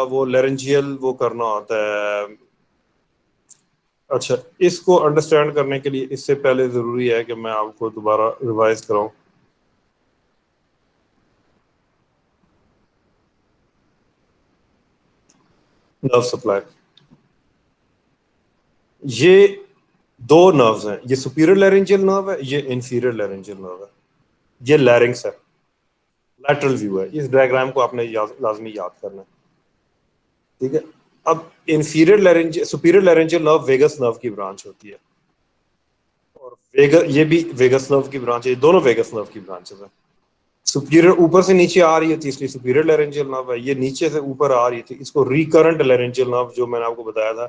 वो लेरेंजियल वो करना होता है, अच्छा, इसको अंडरस्टैंड करने के लिए इससे पहले जरूरी है कि मैं आपको दोबारा रिवाइज कराऊं। नर्व सप्लाई, ये दो नर्व्स हैं, ये सुपीरियर लैरिंजियल नर्व है, ये इंफीरियर लैरिंजियल नर्व है, ये लैरिंग्स है, लैटरल व्यू है। इस डायग्राम को आपने लाजमी याद करना है, ठीक है। अब inferior laryngeal superior laryngeal nerve vagus nerve की ब्रांच होती है, और ये भी वेगस नर्व की ब्रांच है, दोनों वेगस नर्व की ब्रांचेस है। सुपीरियर ऊपर से नीचे आ रही होती है, इसलिए सुपीरियर लैरेंजियल नर्व है। ये नीचे से ऊपर आ रही थी, इसको रिकरेंट लैरेंजियल नर्व, जो मैंने आपको बताया था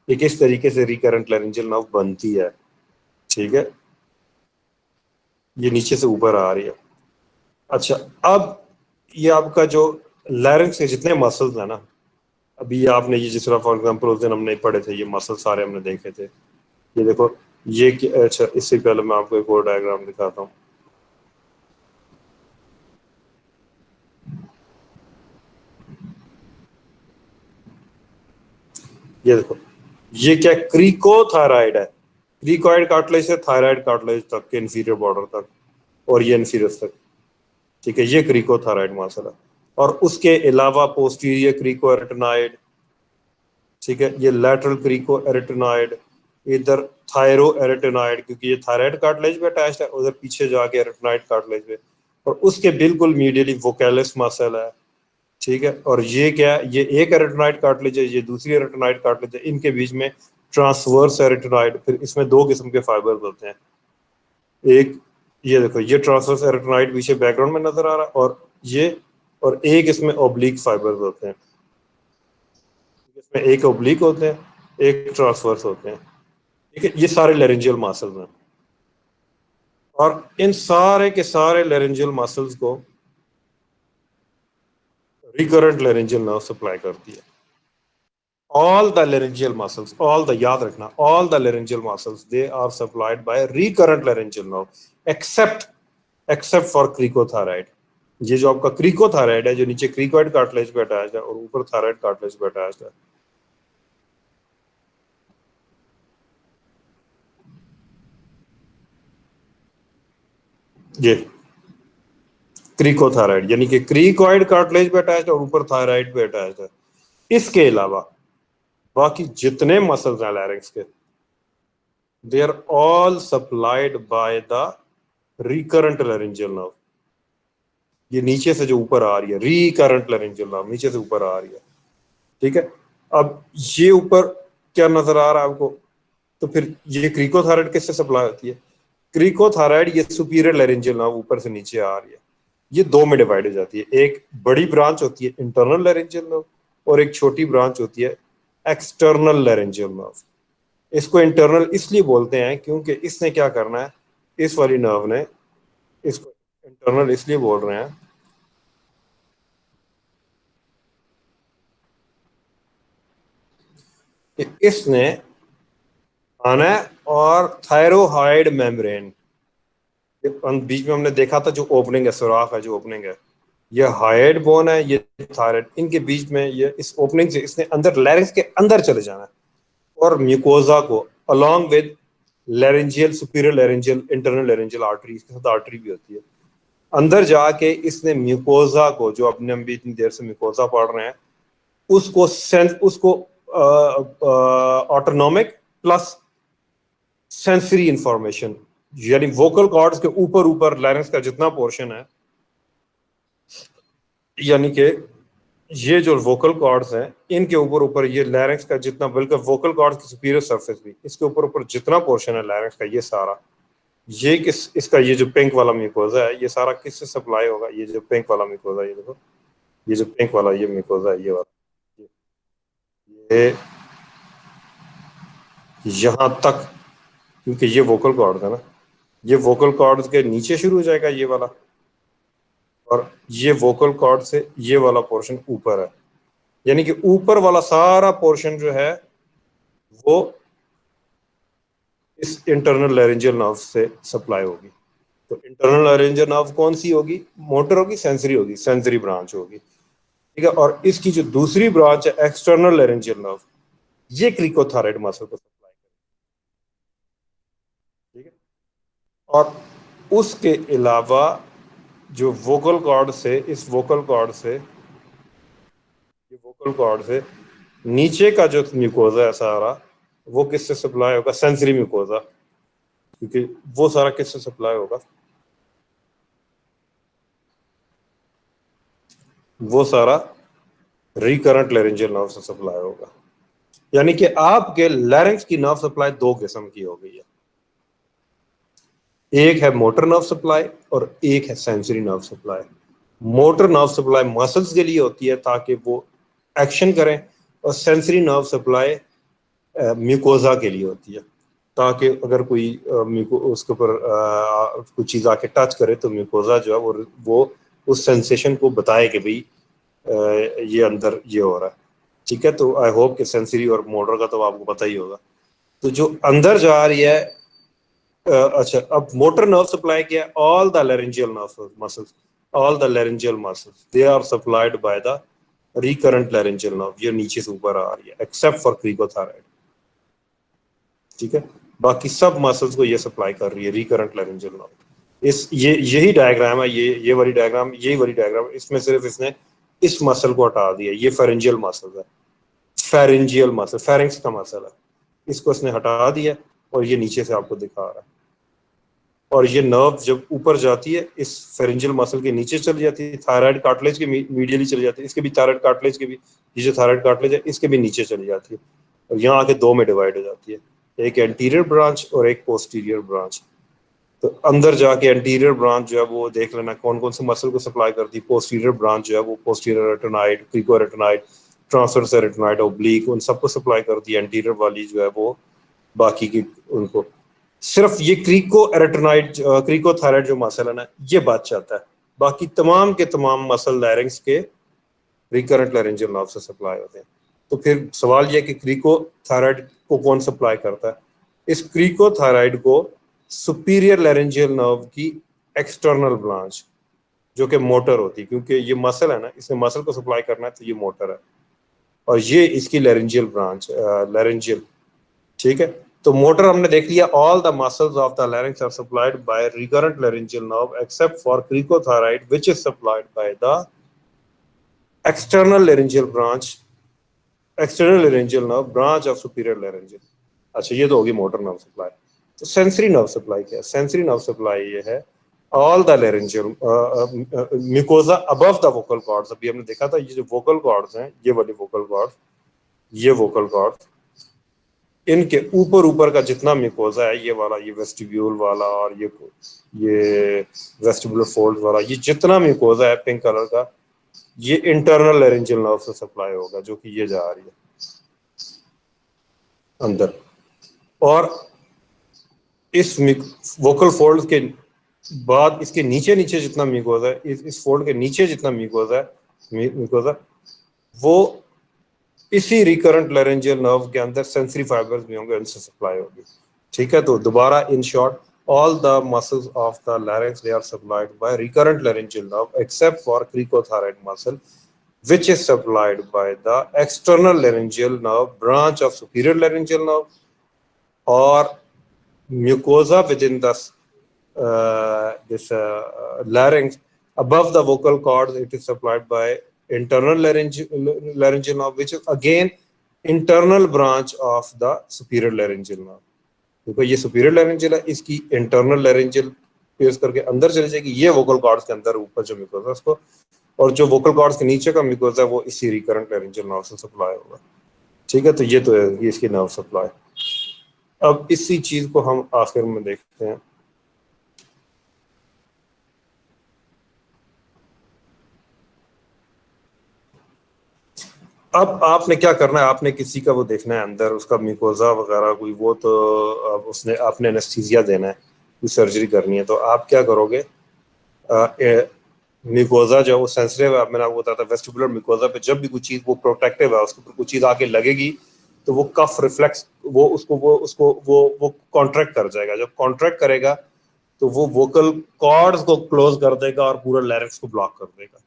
कि किस तरीके से रिकरेंट लैरेंजियल नर्व बनती है, ठीक है। ये नीचे से ऊपर आ रही है। अच्छा, अब ये आपका जो लैरिंक्स के जितने मसल्स हैं ना, अभी आपने ये जिस तरह फॉर एग्जांपल उस दिन हमने पढ़े थे, ये मसल सारे हमने देखे थे। ये देखो, अच्छा, इससे पहले मैं आपको एक और डायग्राम दिखाता हूँ। ये देखो, ये क्या क्रीकोथायराइड है, क्रीकॉइड कार्टिलेज से थायराइड कार्टिलेज तक के इंफीरियर बॉर्डर तक, और ये इन्फीरियस तक, ठीक है। ये क्रीकोथायराइड मसल है। और उसके अलावा पोस्टीरियर क्रीको एरिटेनॉइड, ठीक है, ये लैटरल क्रीको एरिटेनॉइड, इधर थायरो एरिटेनॉइड, क्योंकि ये थायराइड कार्टिलेज पे अटैच्ड है, उधर पीछे जाके एरिटेनॉइड कार्टिलेज पे, और उसके बिल्कुल मीडियली वोकैलिस मसल है, ठीक है। और ये क्या है, ये एक एरिटेनॉइड कार्टिलेज है, ये दूसरी एरिटेनॉइड कार्टिलेज है, इनके बीच में ट्रांसवर्स एरिटेनॉइड, फिर इसमें दो किस्म के फाइबर्स होते हैं। एक, ये देखो, ये ट्रांसवर्स एरिटेनॉइड पीछे बैकग्राउंड में नजर आ रहा है, और ये, और एक इसमें ओब्लिक फाइबर्स होते हैं, इसमें एक ओब्लिक होते हैं, एक ट्रांसवर्स होते हैं, ठीक है। ये सारे लेरेंजियल मसल्स हैं, और इन सारे के सारे लेरेंजियल मसल्स को रिकरेंट लेरेंजियल नर्व सप्लाई करती है। All the laryngeal muscles, all the, याद रखना, all the laryngeal muscles, they are supplied by recurrent laryngeal nerve, except for cricothyroid। ये जो आपका क्रिकोथायराइड है, जो नीचे क्रिकोइड कार्टिलेज पे अटैच है और ऊपर थायराइड कार्टिलेज पे अटैच है, ये क्रिकोथायराइड, यानी कि क्रिकोइड कार्टिलेज पे अटैच है और ऊपर थायराइड पे अटैच है। इसके अलावा बाकी जितने मसल्स हैं लैरिंक्स के, they are all supplied by the recurrent laryngeal nerve. ये नीचे से जो ऊपर आ रही है, रिकरेंट लैरिंजियल नर्व नीचे से ऊपर आ रही है, ठीक है। अब ये ऊपर क्या नजर आ रहा है आपको, तो फिर ये क्रिकोथायराइड किससे सप्लाई होती है, क्रिकोथायराइड, ये सुपीरियर लैरिंजियल नर्व ऊपर से नीचे आ रही है, ये दो में डिवाइड हो जाती है। एक बड़ी ब्रांच होती है इंटरनल लैरिंजियल नर्व, और एक छोटी ब्रांच होती है एक्सटर्नल लैरिंजियल नर्व। इसको इंटरनल इसलिए बोलते हैं क्योंकि इसने क्या करना है, इस वाली नर्व ने, इसको इंटरनल इसलिए बोल रहे हैं कि इसने आना है, और थायरोहाइड मेम्ब्रेन, बीच में हमने देखा था जो ओपनिंग है, सुराख है, जो ओपनिंग है, ये हाइड बोन है, ये थायराइड, इनके बीच में, ये इस ओपनिंग से इसने अंदर लैरिंक्स के अंदर चले जाना है, और म्यूकोजा को along with laryngeal, superior laryngeal, internal laryngeal artery, इसके साथ आर्टरी भी होती है, अंदर जाके इसने म्यूकोजा को, जो अपने हम भी इतनी देर से म्यूकोजा पढ़ रहे हैं, उसको ऑटोनॉमिक प्लस सेंसरी इंफॉर्मेशन, यानी वोकल कॉर्ड्स के ऊपर ऊपर लैरिंक्स का जितना पोर्शन है, यानी कि ये जो वोकल कॉर्ड्स हैं, इनके ऊपर ऊपर ये लैरिंक्स का जितना, बल्कि वोकल कॉर्ड्स की सुपीरियर सरफेस भी, इसके ऊपर ऊपर जितना पोर्शन है लैरिंक्स का, ये सारा, ये इसका ये जो पिंक वाला म्यूकोजा है, ये सारा किससे सप्लाई होगा, ये जो पिंक वाला म्यूकोजा, ये देखो, ये जो पिंक वाला ये म्यूकोजा है, ये वाला, ये यहाँ तक, क्योंकि ये वोकल कॉर्ड है ना, ये वोकल कॉर्ड के नीचे शुरू हो जाएगा ये वाला, और ये वोकल कॉर्ड से ये वाला पोर्शन ऊपर है, यानी कि ऊपर वाला सारा पोर्शन जो है वो इस इंटरनल लैरिंजियल नर्व से सप्लाई होगी। तो इंटरनल लैरिंजियल नर्व कौन सी होगी, मोटर होगी, सेंसरी होगी, सेंसरी ब्रांच होगी, ठीक है। और इसकी जो दूसरी ब्रांच है एक्सटर्नल लैरिंजियल नर्व, ये क्रिकोथायराइड मसल को सप्लाई करेगी। और उसके अलावा जो वोकल कॉर्ड से, इस वोकल कॉर्ड से, ये वोकल कॉर्ड से नीचे का जो म्यूकोजा है सारा, वो किससे सप्लाई होगा? Sensory mucosa. क्योंकि वो सारा किससे सप्लाई होगा? वो सारा रिकरेंट लेरेंजियल नर्व से सप्लाई होगा। यानी कि आपके लैरिंक्स की नर्व सप्लाई दो किस्म की हो गई है, एक है मोटर नर्व सप्लाई और एक है sensory nerve supply. Motor nerve supply muscles के लिए होती है ताकि वो एक्शन करें, और सेंसरी नर्व सप्लाई म्यूकोजा के लिए होती है ताकि अगर कोई उसके ऊपर कुछ चीज आके टच करे तो म्यूकोजा जो है वो उस सेंसेशन को बताए कि भाई ये अंदर ये हो रहा है। ठीक है, तो आई होप कि सेंसरी और मोटर का तो आपको पता ही होगा। तो जो अंदर जा रही है, अच्छा, अब मोटर नर्व सप्लाई क्या है? All the laryngeal muscles, all the laryngeal muscles they are supplied by the recurrent laryngeal nerve, ये नीचे से ऊपर आ रही है, एक्सेप्ट फॉर क्रिकोथायराइड। ठीक है, बाकी सब मसल्स को ये सप्लाई कर रही है रिकरेंट laryngeal नर्व। इस ये यही डायग्राम है, ये वाली डायग्राम, यही वाली डायग्राम, इसमें सिर्फ इसने इस मसल को हटा दिया। ये फेरेंजियल मसल है, फेरेंजियल मसल, फेरिंग्स का मसल है, इसको इसने हटा दिया और ये नीचे से आपको दिखा रहा है। और ये नर्व जब ऊपर जाती है इस फेरेंजियल मसल के नीचे चली जाती है, थायराइड कार्टिलेज के मीडियली चली जाती है, इसके भी थायराइड कार्टिलेज के भी, ये जो थायराइड कार्टिलेज है इसके भी नीचे चली जाती है, और यहाँ आके दो में डिवाइड हो जाती है, एक एंटीरियर ब्रांच और एक पोस्टीरियर ब्रांच। तो अंदर जाके एंटीरियर ब्रांच जो है वो देख लेना कौन कौन से मसल को सप्लाई करती है। पोस्टीरियर ब्रांच जो है वो posterior arytenoid, cricoarytenoid, transverse arytenoid, oblique, उन सबको सप्लाई करती है। एंटीरियर वाली जो है वो बाकी की उनको, सिर्फ ये क्रिकोथायराइड जो मसल है ना, ये बच जाता है। बाकी तमाम के तमाम मसल लैरिंग्स के रिकरेंट लैरिंजियल नर्व से सप्लाई होते हैं। तो फिर सवाल यह कि क्रिकोथायराइड को कौन सप्लाई करता है? इस क्रिकोथायराइड को सुपीरियर लैरिंजियल नर्व की एक्सटर्नल ब्रांच, जो कि मोटर होती है, क्योंकि ये मसल है ना, इसमें मसल को सप्लाई करना है तो ये मोटर है, और ये इसकी लैरिंजियल ब्रांच, लैरिंजियल। ठीक है, तो मोटर हमने देख लिया, all the muscles of the larynx are supplied by recurrent laryngeal nerve except for cricothyroid which is supplied by the external laryngeal branch, external laryngeal nerve branch of superior laryngeal। अच्छा, ये तो होगी motor nerve supply. तो sensory nerve supply क्या है? Sensory nerve supply ये है, all the laryngeal mucosa above the vocal cords. अभी हमने देखा था ये जो वोकल कॉर्ड्स हैं, ये वाले वोकल कॉर्ड, ये वोकल कॉर्ड, इनके ऊपर ऊपर का जितना म्यूकोजा है, ये वाला, ये वेस्टिब्यूल वाला, और ये वेस्टिबुलर फोल्ड वाला, ये जितना म्यूकोजा है पिंक कलर का, ये इंटरनल लैरिंजियल नर्व से सप्लाई होगा, जो कि ये जा रही है अंदर। और इस वोकल फोल्ड के बाद इसके नीचे नीचे जितना म्यूकोजा है, इस फोल्ड के नीचे जितना म्यूकोजा है, म्यूकोजा, वो इसी रिकरेंट लैरिंजियल नर्व के अंदर सेंसरी फाइबर्स भी होंगे, उनसे सप्लाई होगी। ठीक है, तो दोबारा in short, all the muscles of the larynx they are supplied by recurrent laryngeal nerve except for cricothyroid muscle which is supplied by the external laryngeal nerve branch of superior laryngeal nerve, or mucosa within the this larynx above the vocal cords. It is supplied by internal laryngeal nerve which is again internal branch of the superior laryngeal nerve। देखो ये superior laryngeal है, इसकी internal laryngeal pierce करके अंदर चली जाएगी, ये vocal cords के अंदर ऊपर जो म्यूकोसा है उसको, और जो वोकल कॉर्ड्स के नीचे का म्यूकोसा है वो इसी रिकरेंट लैरिंजियल नर्व से सप्लाई होगा। ठीक है, तो ये तो है, ये इसकी नर्व सप्लाई। अब इसी चीज को हम आखिर में देखते हैं। अब आपने क्या करना है, आपने किसी का वो देखना है अंदर उसका म्यूकोसा वगैरह कोई, वो तो अब उसने आपने एनेस्थीसिया देना है, कोई सर्जरी करनी है, तो आप क्या करोगे? म्यूकोजा जो वो सेंसिटिव है, मैंने आपको बताया था, वेस्टिबुलर म्यूकोजा पे जब भी कोई चीज वो प्रोटेक्टिव है, उसके ऊपर कोई चीज आके लगेगी तो वो कफ रिफ्लेक्स, वो कॉन्ट्रैक्ट कर जाएगा। जब कॉन्ट्रैक्ट करेगा तो वो वोकल कॉर्ड्स को क्लोज कर देगा और पूरा लैरिंक्स को ब्लॉक कर देगा।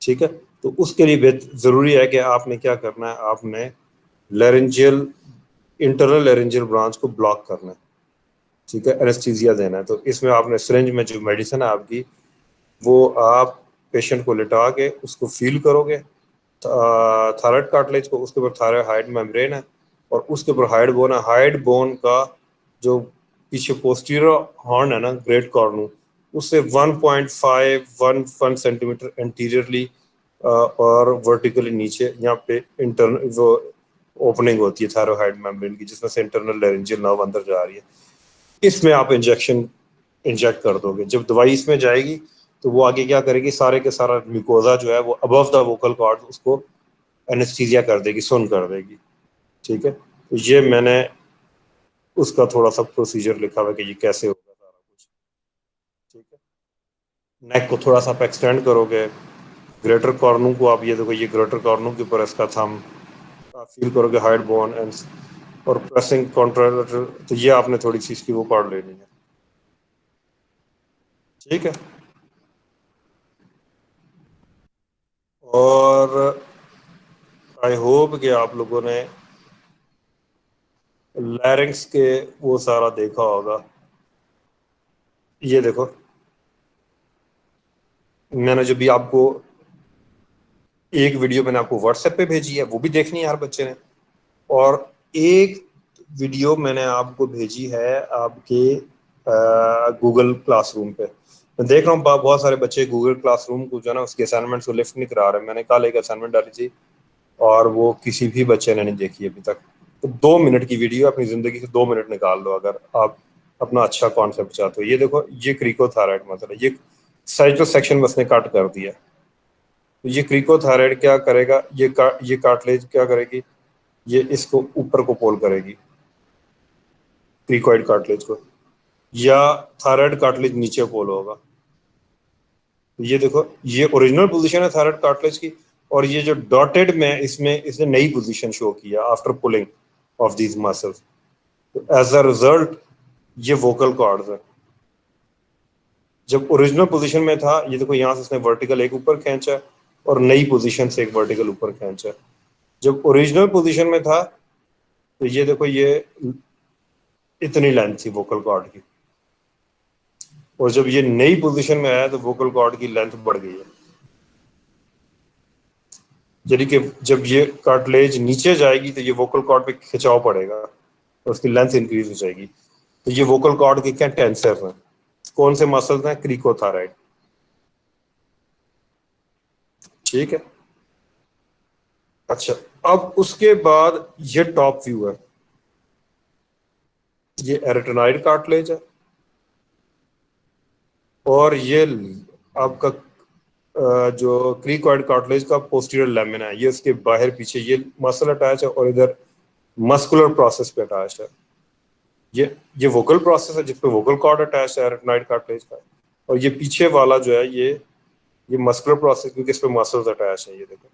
ठीक है, तो उसके लिए जरूरी है कि आपने क्या करना है, आपने लैरिंजियल, इंटरनल लैरिंजियल ब्रांच को ब्लॉक करना है। ठीक है, एनेस्थीसिया देना है। तो इसमें आपने सिरिंज में जो मेडिसिन है आपकी, वो आप पेशेंट को लिटा के उसको फील करोगे, थायराइड कार्टिलेज को, उसके ऊपर थायराइड मेम्ब्रेन है और उसके ऊपर हाइड बोन है। हाइड बोन का जो पीछे पोस्टीरियर हॉर्न है ना, ग्रेट कॉर्नू, उससे 1.5 सेंटीमीटर एंटीरियरली और वर्टिकली नीचे यहाँ पे इंटरनल वो ओपनिंग होती है थायराइड मेम्ब्रेन की, जिसमें से इंटरनल लैरिंजियल नर्व अंदर जा रही है। इसमें आप इंजेक्ट कर दोगे। जब दवाई इसमें जाएगी तो वो आगे क्या करेगी, सारे के सारा ग्लूकोजा जो है वो अबव द वोकल कॉर्ड उसको एनेस्थीसिया कर देगी, सुन कर देगी। ठीक है, तो ये मैंने उसका थोड़ा सा प्रोसीजर लिखा हुआ है कि ये कैसे होगा सारा कुछ। ठीक है, नेक को थोड़ा सा आप एक्सटेंड करोगे, ग्रेटर कॉर्नू को आप, ये देखो ये ग्रेटर कॉर्नू के ऊपर इसका थंब आप फील करोगे, हाइड बोन एंड और प्रेसिंग कॉन्ट्रालेटरल, तो ये आपने थोड़ी सी इसकी वो पढ़ लेनी है। ठीक है, और आई होप कि आप लोगों ने लैरिंक्स के वो सारा देखा होगा। ये देखो, मैंने जो भी आपको एक वीडियो मैंने आपको व्हाट्सएप पे भेजी है, वो भी देखनी है हर बच्चे ने। और एक वीडियो मैंने आपको भेजी है आपके गूगल क्लासरूम पे। मैं देख रहा हूँ बहुत सारे बच्चे गूगल क्लासरूम को जो है ना, उसके असाइनमेंट को लिफ्ट नहीं करा रहे। मैंने कल एक असाइनमेंट डाली थी और वो किसी भी बच्चे ने नहीं देखी अभी तक। तो 2 मिनट की वीडियो, अपनी जिंदगी से 2 मिनट निकाल लो अगर आप अपना अच्छा कॉन्सेप्ट चाहते हो। ये देखो, ये क्रिकोथायराइड मतलब ये साइटल सेक्शन बस ने कट कर दिया। तो ये क्रिकोथायराइड क्या करेगा, ये कार्टिलेज क्या करेगी, ये इसको ऊपर को पोल करेगी, क्रिकोइड कार्टिलेज को, या थायराइड कार्टिलेज नीचे पोल होगा। तो ये देखो, ये ओरिजिनल पोजीशन है थायराइड कार्टिलेज की, और ये जो डॉटेड में इसमें इसने नई पोजीशन शो किया after pulling of these muscles. तो एज अ रिजल्ट ये वोकल कॉर्ड्स है। जब ओरिजिनल पोजीशन में था, ये देखो यहाँ से इसने वर्टिकल एक ऊपर खींचा और नई पोजीशन से एक वर्टिकल ऊपर खींचा। जब ओरिजिनल पोजीशन में था तो ये देखो, ये इतनी लेंथ थी वोकल कॉर्ड की, और जब ये नई पोजीशन में आया तो वोकल कॉर्ड की लेंथ बढ़ गई है। यानी कि जब ये कार्टिलेज नीचे जाएगी तो ये वोकल कॉर्ड पे खिंचाव पड़ेगा और उसकी लेंथ इंक्रीज हो जाएगी। तो ये वोकल कॉर्ड के क्या टेंसर हैं, कौन से मसल्स हैं, क्रिकोथायराइड। ठीक है, अच्छा, अब उसके बाद ये टॉप व्यू है, ये एरिटेनॉइड कार्टिलेज है, और ये आपका जो क्रिकोइड कार्टिलेज का पोस्टीरियर लेमिना है, ये इसके बाहर पीछे ये मसल अटैच है, और इधर मस्कुलर प्रोसेस पे अटैच है। ये वोकल प्रोसेस है जिसपे वोकल कॉर्ड अटैच है एरिटेनॉइड कार्टिलेज का, और ये पीछे वाला जो है ये मस्कुलर प्रोसेस, क्योंकि इस पे मसल्स अटैच है। ये देखो,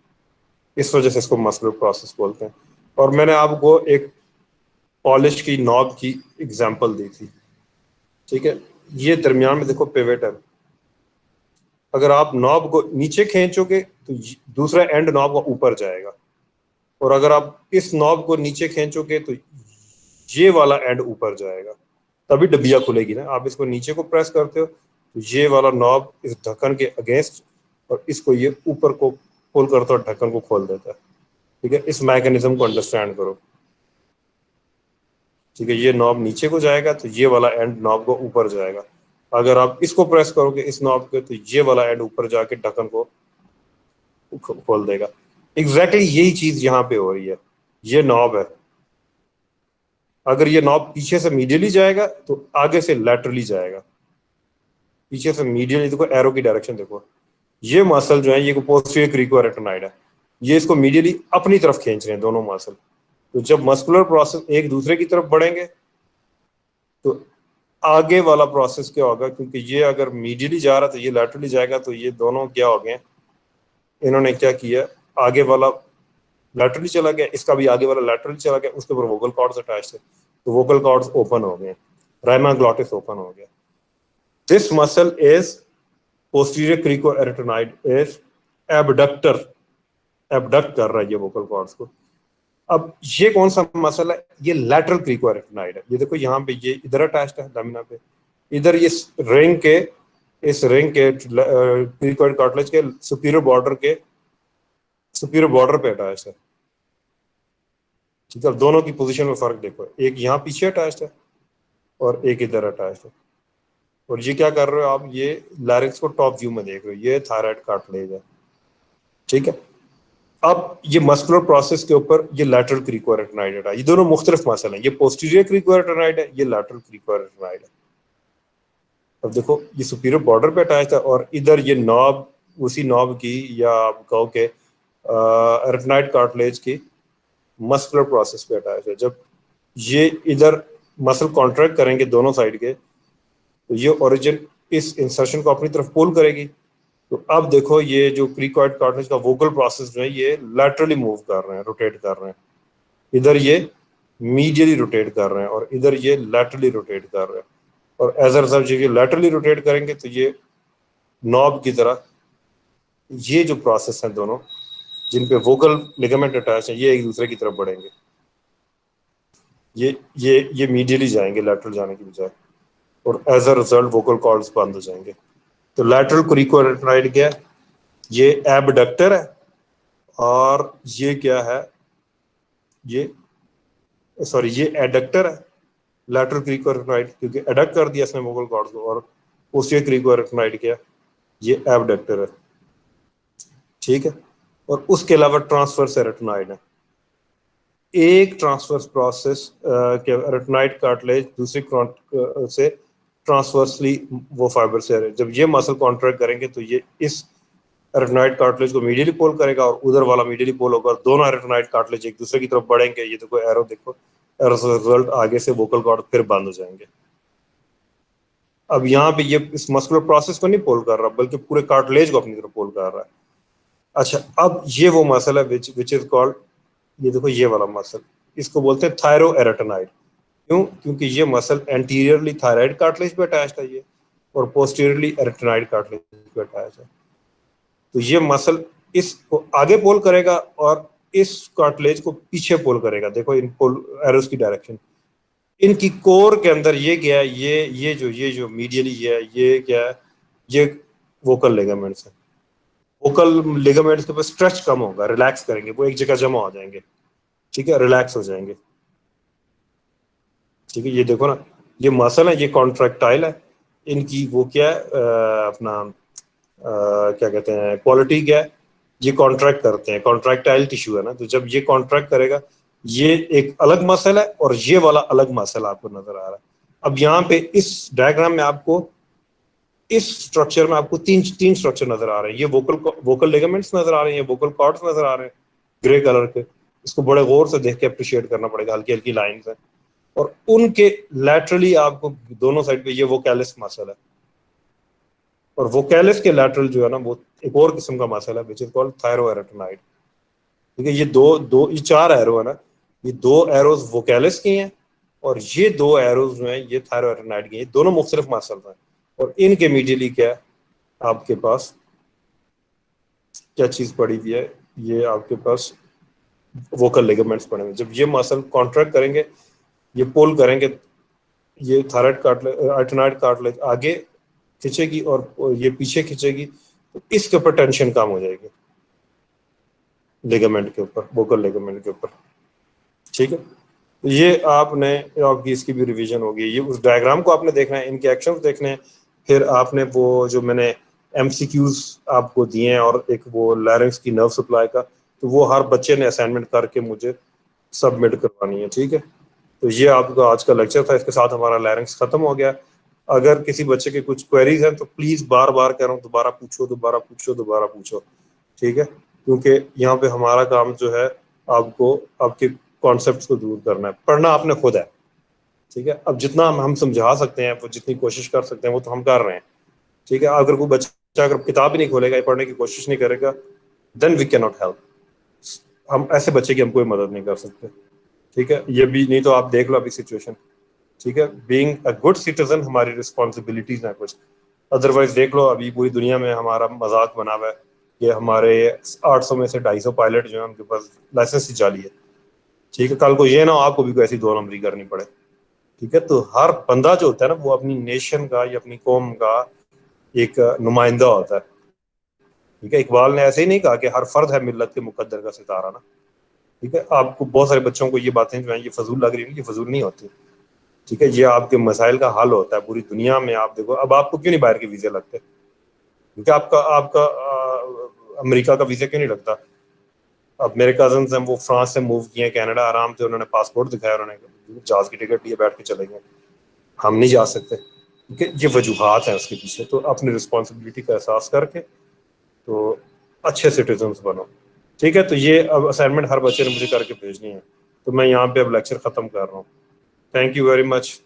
इस वजह से इसको मस्कुलर प्रोसेस बोलते हैं। और मैंने आपको एक पॉलिश की नॉब की एग्जांपल दी थी। ठीक है, ये दरमियान में देखो पिवेट है। अगर आप नॉब को नीचे खींचोगे तो दूसरा एंड नॉब का ऊपर जाएगा, और अगर आप इस नॉब को नीचे खींचोगे तो ये वाला एंड ऊपर जाएगा, तभी डबिया खुलेगी ना। आप इसको नीचे को प्रेस करते हो तो ये वाला नॉब इस ढक्कन के अगेंस्ट, और इसको ये ऊपर को पुल करता है और ढक्कन को खोल देता है। ठीक है, इस मैकेनिज्म को अंडरस्टैंड करो। ठीक है, ये नॉब नीचे को जाएगा तो ये वाला एंड नॉब को ऊपर जाएगा। अगर आप इसको प्रेस करोगे इस नॉब के, तो ये वाला एंड ऊपर जाके ढक्कन को खोल देगा। एग्जैक्टली यही चीज यहाँ पे हो रही है। ये नॉब है, अगर ये नॉब पीछे से मीडियली जाएगा तो आगे से लैटरली जाएगा। पीछे से मीडियली देखो, एरो की डायरेक्शन देखो, ये मसल जो है ये पोस्टीरियर क्रिकोरेटिनॉइड है, ये इसको मीडियली अपनी तरफ खींच रहे हैं दोनों मसल। तो जब मस्कुलर प्रोसेस एक दूसरे की तरफ बढ़ेंगे तो आगे वाला प्रोसेस क्या होगा, क्योंकि ये अगर मीडियली जा रहा है तो ये लैटरली जाएगा, तो ये दोनों क्या हो गए, इन्होंने क्या किया, आगे वाला लैटरली चला गया, इसका भी आगे वाला लैटरली चला गया, उसके ऊपर वोकल कॉर्ड्स अटैच थे, तो वोकल कॉर्ड्स ओपन हो गए, राइमा ग्लॉटिस ओपन हो गया। This muscle is posterior cricoarytenoid is abductor, abduct कर रहा है ये वोकल कॉर्ड्स को। अब ये कौन सा मसल है, ये लैटरल क्रिकोरेटिनॉइड है। ये देखो यहाँ पे ये इधर अटैच्ड है लामिना पे, इधर ये रिंग के, इस रिंग के क्रिकोइड कार्टिलेज के सुपीरियर बॉर्डर के सुपीरियर बॉर्डर पे अटैच है। ठीक है, दोनों की पोजीशन में फर्क देखो, एक यहाँ पीछे अटैच है और एक इधर अटैच है। और ये क्या कर रहे हो आप, ये लैरिंक्स को टॉप व्यू में देख रहे हो, ये थायराइड कार्टिलेज है। ठीक है, अब ये मस्कुलर प्रोसेस के ऊपर ये लैटरल क्रिकोरेटिनॉइड है। ये दोनों मुख्तलिफ मसल हैं, ये पोस्टीरियर क्रिकोरेटिनॉइड है, ये लैटरल क्रिकोरेटिनॉइड है। अब देखो ये सुपीरियर बॉर्डर पे अटैच है और इधर ये नॉब, उसी नॉब की, या आप कहो के रेटिनॉइड कार्टिलेज की मस्कुलर प्रोसेस पे अटैच है। जब ये इधर मसल कॉन्ट्रैक्ट करेंगे दोनों साइड के, तो ये ओरिजिन इस इंसर्शन को अपनी तरफ पुल करेगी। तो अब देखो ये जो क्रिकोइड कार्टिलेज का वोकल प्रोसेस जो है, ये लैटरली मूव कर रहे हैं, रोटेट कर रहे हैं। इधर ये मीडियली रोटेट कर रहे हैं और इधर ये लैटरली रोटेट कर रहे हैं। और एज अ रिजल्ट जब ये लैटरली रोटेट करेंगे तो ये नॉब की तरह ये जो प्रोसेस है दोनों, जिन पे वोकल लिगामेंट अटैच है, ये एक दूसरे की तरफ बढ़ेंगे। ये मीडियली जाएंगे लैटरल जाने की बजाय, और as a result vocal cords बंद हो जाएंगे। तो लैटरल क्रिकोरेटिनॉइड क्या है, ये एबडक्टर है, और ये क्या है, ये सॉरी ये एडक्टर है। लैटरल क्रिकोरेटिनॉइड क्योंकि एडक्ट कर दिया इसने वोकल कॉर्ड्स को, और पोस्टीरियर क्रिकोरेटिनॉइड क्या, ये एबडक्टर है। ठीक है, और उसके अलावा ट्रांसवर्स रेटिनॉइड है। एक ट्रांसवर्स प्रोसेस के रेटिनॉइड कार्टिलेज दूसरी से ट्रांसवर्सली वो फाइबर से, जब ये मसल कॉन्ट्रैक्ट करेंगे तो ये इस रेटिनॉइड कार्टिलेज को मीडियली पोल करेगा और उधर वाला मीडियली पोल होगा, और दोनों रेटिनॉइड कार्टिलेज एक दूसरे की तरफ बढ़ेंगे। ये देखो एरो, देखो एरो से रिजल्ट आगे से वोकल कॉर्ड फिर बंद हो जाएंगे। अब यहाँ पे ये इस मस्कुलर प्रोसेस को नहीं पोल कर रहा, बल्कि पूरे कार्टिलेज को अपनी तरफ पोल कर रहा है। अच्छा, अब ये वो मसल है विच इज कॉल्ड, ये देखो ये वाला मसल, इसको बोलते हैं थायरोएरेटिनॉइड। क्यों, क्योंकि ये मसल एंटीरियरली थायराइड कार्टिलेज पे अटैच है ये, और पोस्टीरियरली रेटिनॉइड कार्टिलेज पे अटैच है। तो ये मसल इसको आगे पोल करेगा और इस कार्टिलेज को पीछे पोल करेगा। देखो इन पोल एरोस की डायरेक्शन, इनकी कोर के अंदर ये क्या है, ये जो मीडियली है, ये क्या है, ये वोकल लिगामेंट्स है। वोकल लिगामेंट्स के ऊपर स्ट्रेच कम होगा, रिलैक्स करेंगे, वो एक जगह जमा हो जाएंगे। ठीक है, रिलैक्स हो जाएंगे। ठीक है, ये देखो ना, ये मसल है, ये कॉन्ट्रैक्टाइल है, इनकी वो क्या है अपना क्या कहते हैं, क्वालिटी क्या है, ये कॉन्ट्रैक्ट करते हैं, कॉन्ट्रैक्टाइल टिश्यू है ना। तो जब ये कॉन्ट्रैक्ट करेगा, ये एक अलग मसल है और ये वाला अलग मसल आपको नजर आ रहा है। अब यहाँ पे इस डायग्राम में आपको, इस स्ट्रक्चर में आपको तीन तीन स्ट्रक्चर नजर आ रहे हैं। ये वोकल लिगामेंट्स नजर आ रहे हैं, ये वोकल कॉर्ड्स नजर आ रहे हैं ग्रे कलर के। इसको बड़े गौर से देख के अप्रिशिएट करना पड़ेगा, हल्की हल्की लाइंस है। और उनके लैटरली आपको दोनों साइड पे ये वोकैलिस मसल है, और वोकैलिस के लैटरल जो है ना, वो एक और किस्म का मसल है विच इज कॉल्ड थायरोएरेटिनॉइड। ठीक है, ये दो दो ये चार एरो है ना, ये दो एरोज वोकैलिस की हैं, और ये दो एरोज जो हैं ये थायरोएरेटिनॉइड की हैं। दोनों मुख्तलिफ मसल हैं, और इनके मीडियली क्या है आपके पास, क्या चीज पड़ी हुई है, ये आपके पास वोकल लिगामेंट्स पड़े हुए हैं। जब ये मसल कॉन्ट्रैक्ट करेंगे, ये पुल करेंगे, ये थायराइड कार्टिलेज, रेटिनॉइड कार्टिलेज आगे खींचेगी और ये पीछे खींचेगी, तो इसके ऊपर टेंशन कम हो जाएगी, लिगामेंट के ऊपर, वोकल लिगामेंट के ऊपर। ठीक है, तो ये आपने, आपकी इसकी भी रिवीजन होगी। ये उस डायग्राम को आपने देखना है, इनके एक्शंस देखने हैं, फिर आपने वो जो मैंने एमसीक्यूज आपको दिए हैं और एक वो लैरिंक्स की नर्व सप्लाई का, तो वो हर बच्चे ने असाइनमेंट करके मुझे सबमिट करवानी है। ठीक है, तो ये आपका आज का लेक्चर था, इसके साथ हमारा लैरिंक्स खत्म हो गया। अगर किसी बच्चे के कुछ क्वेरीज हैं तो प्लीज बार बार कह रहा हूँ, दोबारा पूछो, दोबारा पूछो, दोबारा पूछो। ठीक है, क्योंकि यहाँ पे हमारा काम जो है, आपको आपके कॉन्सेप्ट्स को दूर करना है, पढ़ना आपने खुद है। ठीक है, अब जितना हम समझा सकते हैं, वो जितनी कोशिश कर सकते हैं वो तो हम कर रहे हैं। ठीक है, अगर कोई बच्चा अगर किताब ही नहीं खोलेगा, पढ़ने की कोशिश नहीं करेगा, then we can not help. हम ऐसे बच्चे की हम कोई मदद नहीं कर सकते। ठीक है, ये भी नहीं तो आप देख लो अभी सिचुएशन। ठीक है, बीइंग अ गुड सिटीजन हमारी रिस्पॉन्सिबिलिटीज है कुछ, अदरवाइज देख लो अभी पूरी दुनिया में हमारा मजाक बना हुआ है कि हमारे 800 में से 250 पायलट जो है उनके पास लाइसेंस ही जाली है। ठीक है, कल को ये ना हो आपको भी कोई ऐसी 2 नंबरी करनी पड़े। ठीक है, तो हर बंदा जो होता है ना वो अपनी नेशन का या अपनी कौम का एक नुमाइंदा होता है। ठीक है, इकबाल ने ऐसे ही नहीं कहा कि हर फर्द है मिल्लत के मुकद्दर का सितारा ना। ठीक है, आपको बहुत सारे बच्चों को ये बातें जो है ये फजूल लग रही है, ये फजूल नहीं होती। ठीक है, ये आपके मसाइल का हल होता है पूरी दुनिया में। आप देखो, अब आपको क्यों नहीं बाहर के वीजे लगते? क्योंकि आपका आपका अमेरिका का वीजा क्यों नहीं लगता? अब मेरे कजन हैं वो फ्रांस से मूव किए कनाडा, आराम से उन्होंने पासपोर्ट दिखाया, उन्होंने जहाज की टिकट लिए, बैठ के चले गए। हम नहीं जा सकते क्योंकि ये वजूहत हैं उसके पीछे। तो अपनी रिस्पॉन्सिबिलिटी का एहसास करके तो अच्छे सिटीजन बनो। ठीक है, तो ये अब असाइनमेंट हर बच्चे ने मुझे करके भेजनी है। तो मैं यहाँ पे अब लेक्चर ख़त्म कर रहा हूँ। Thank you very much.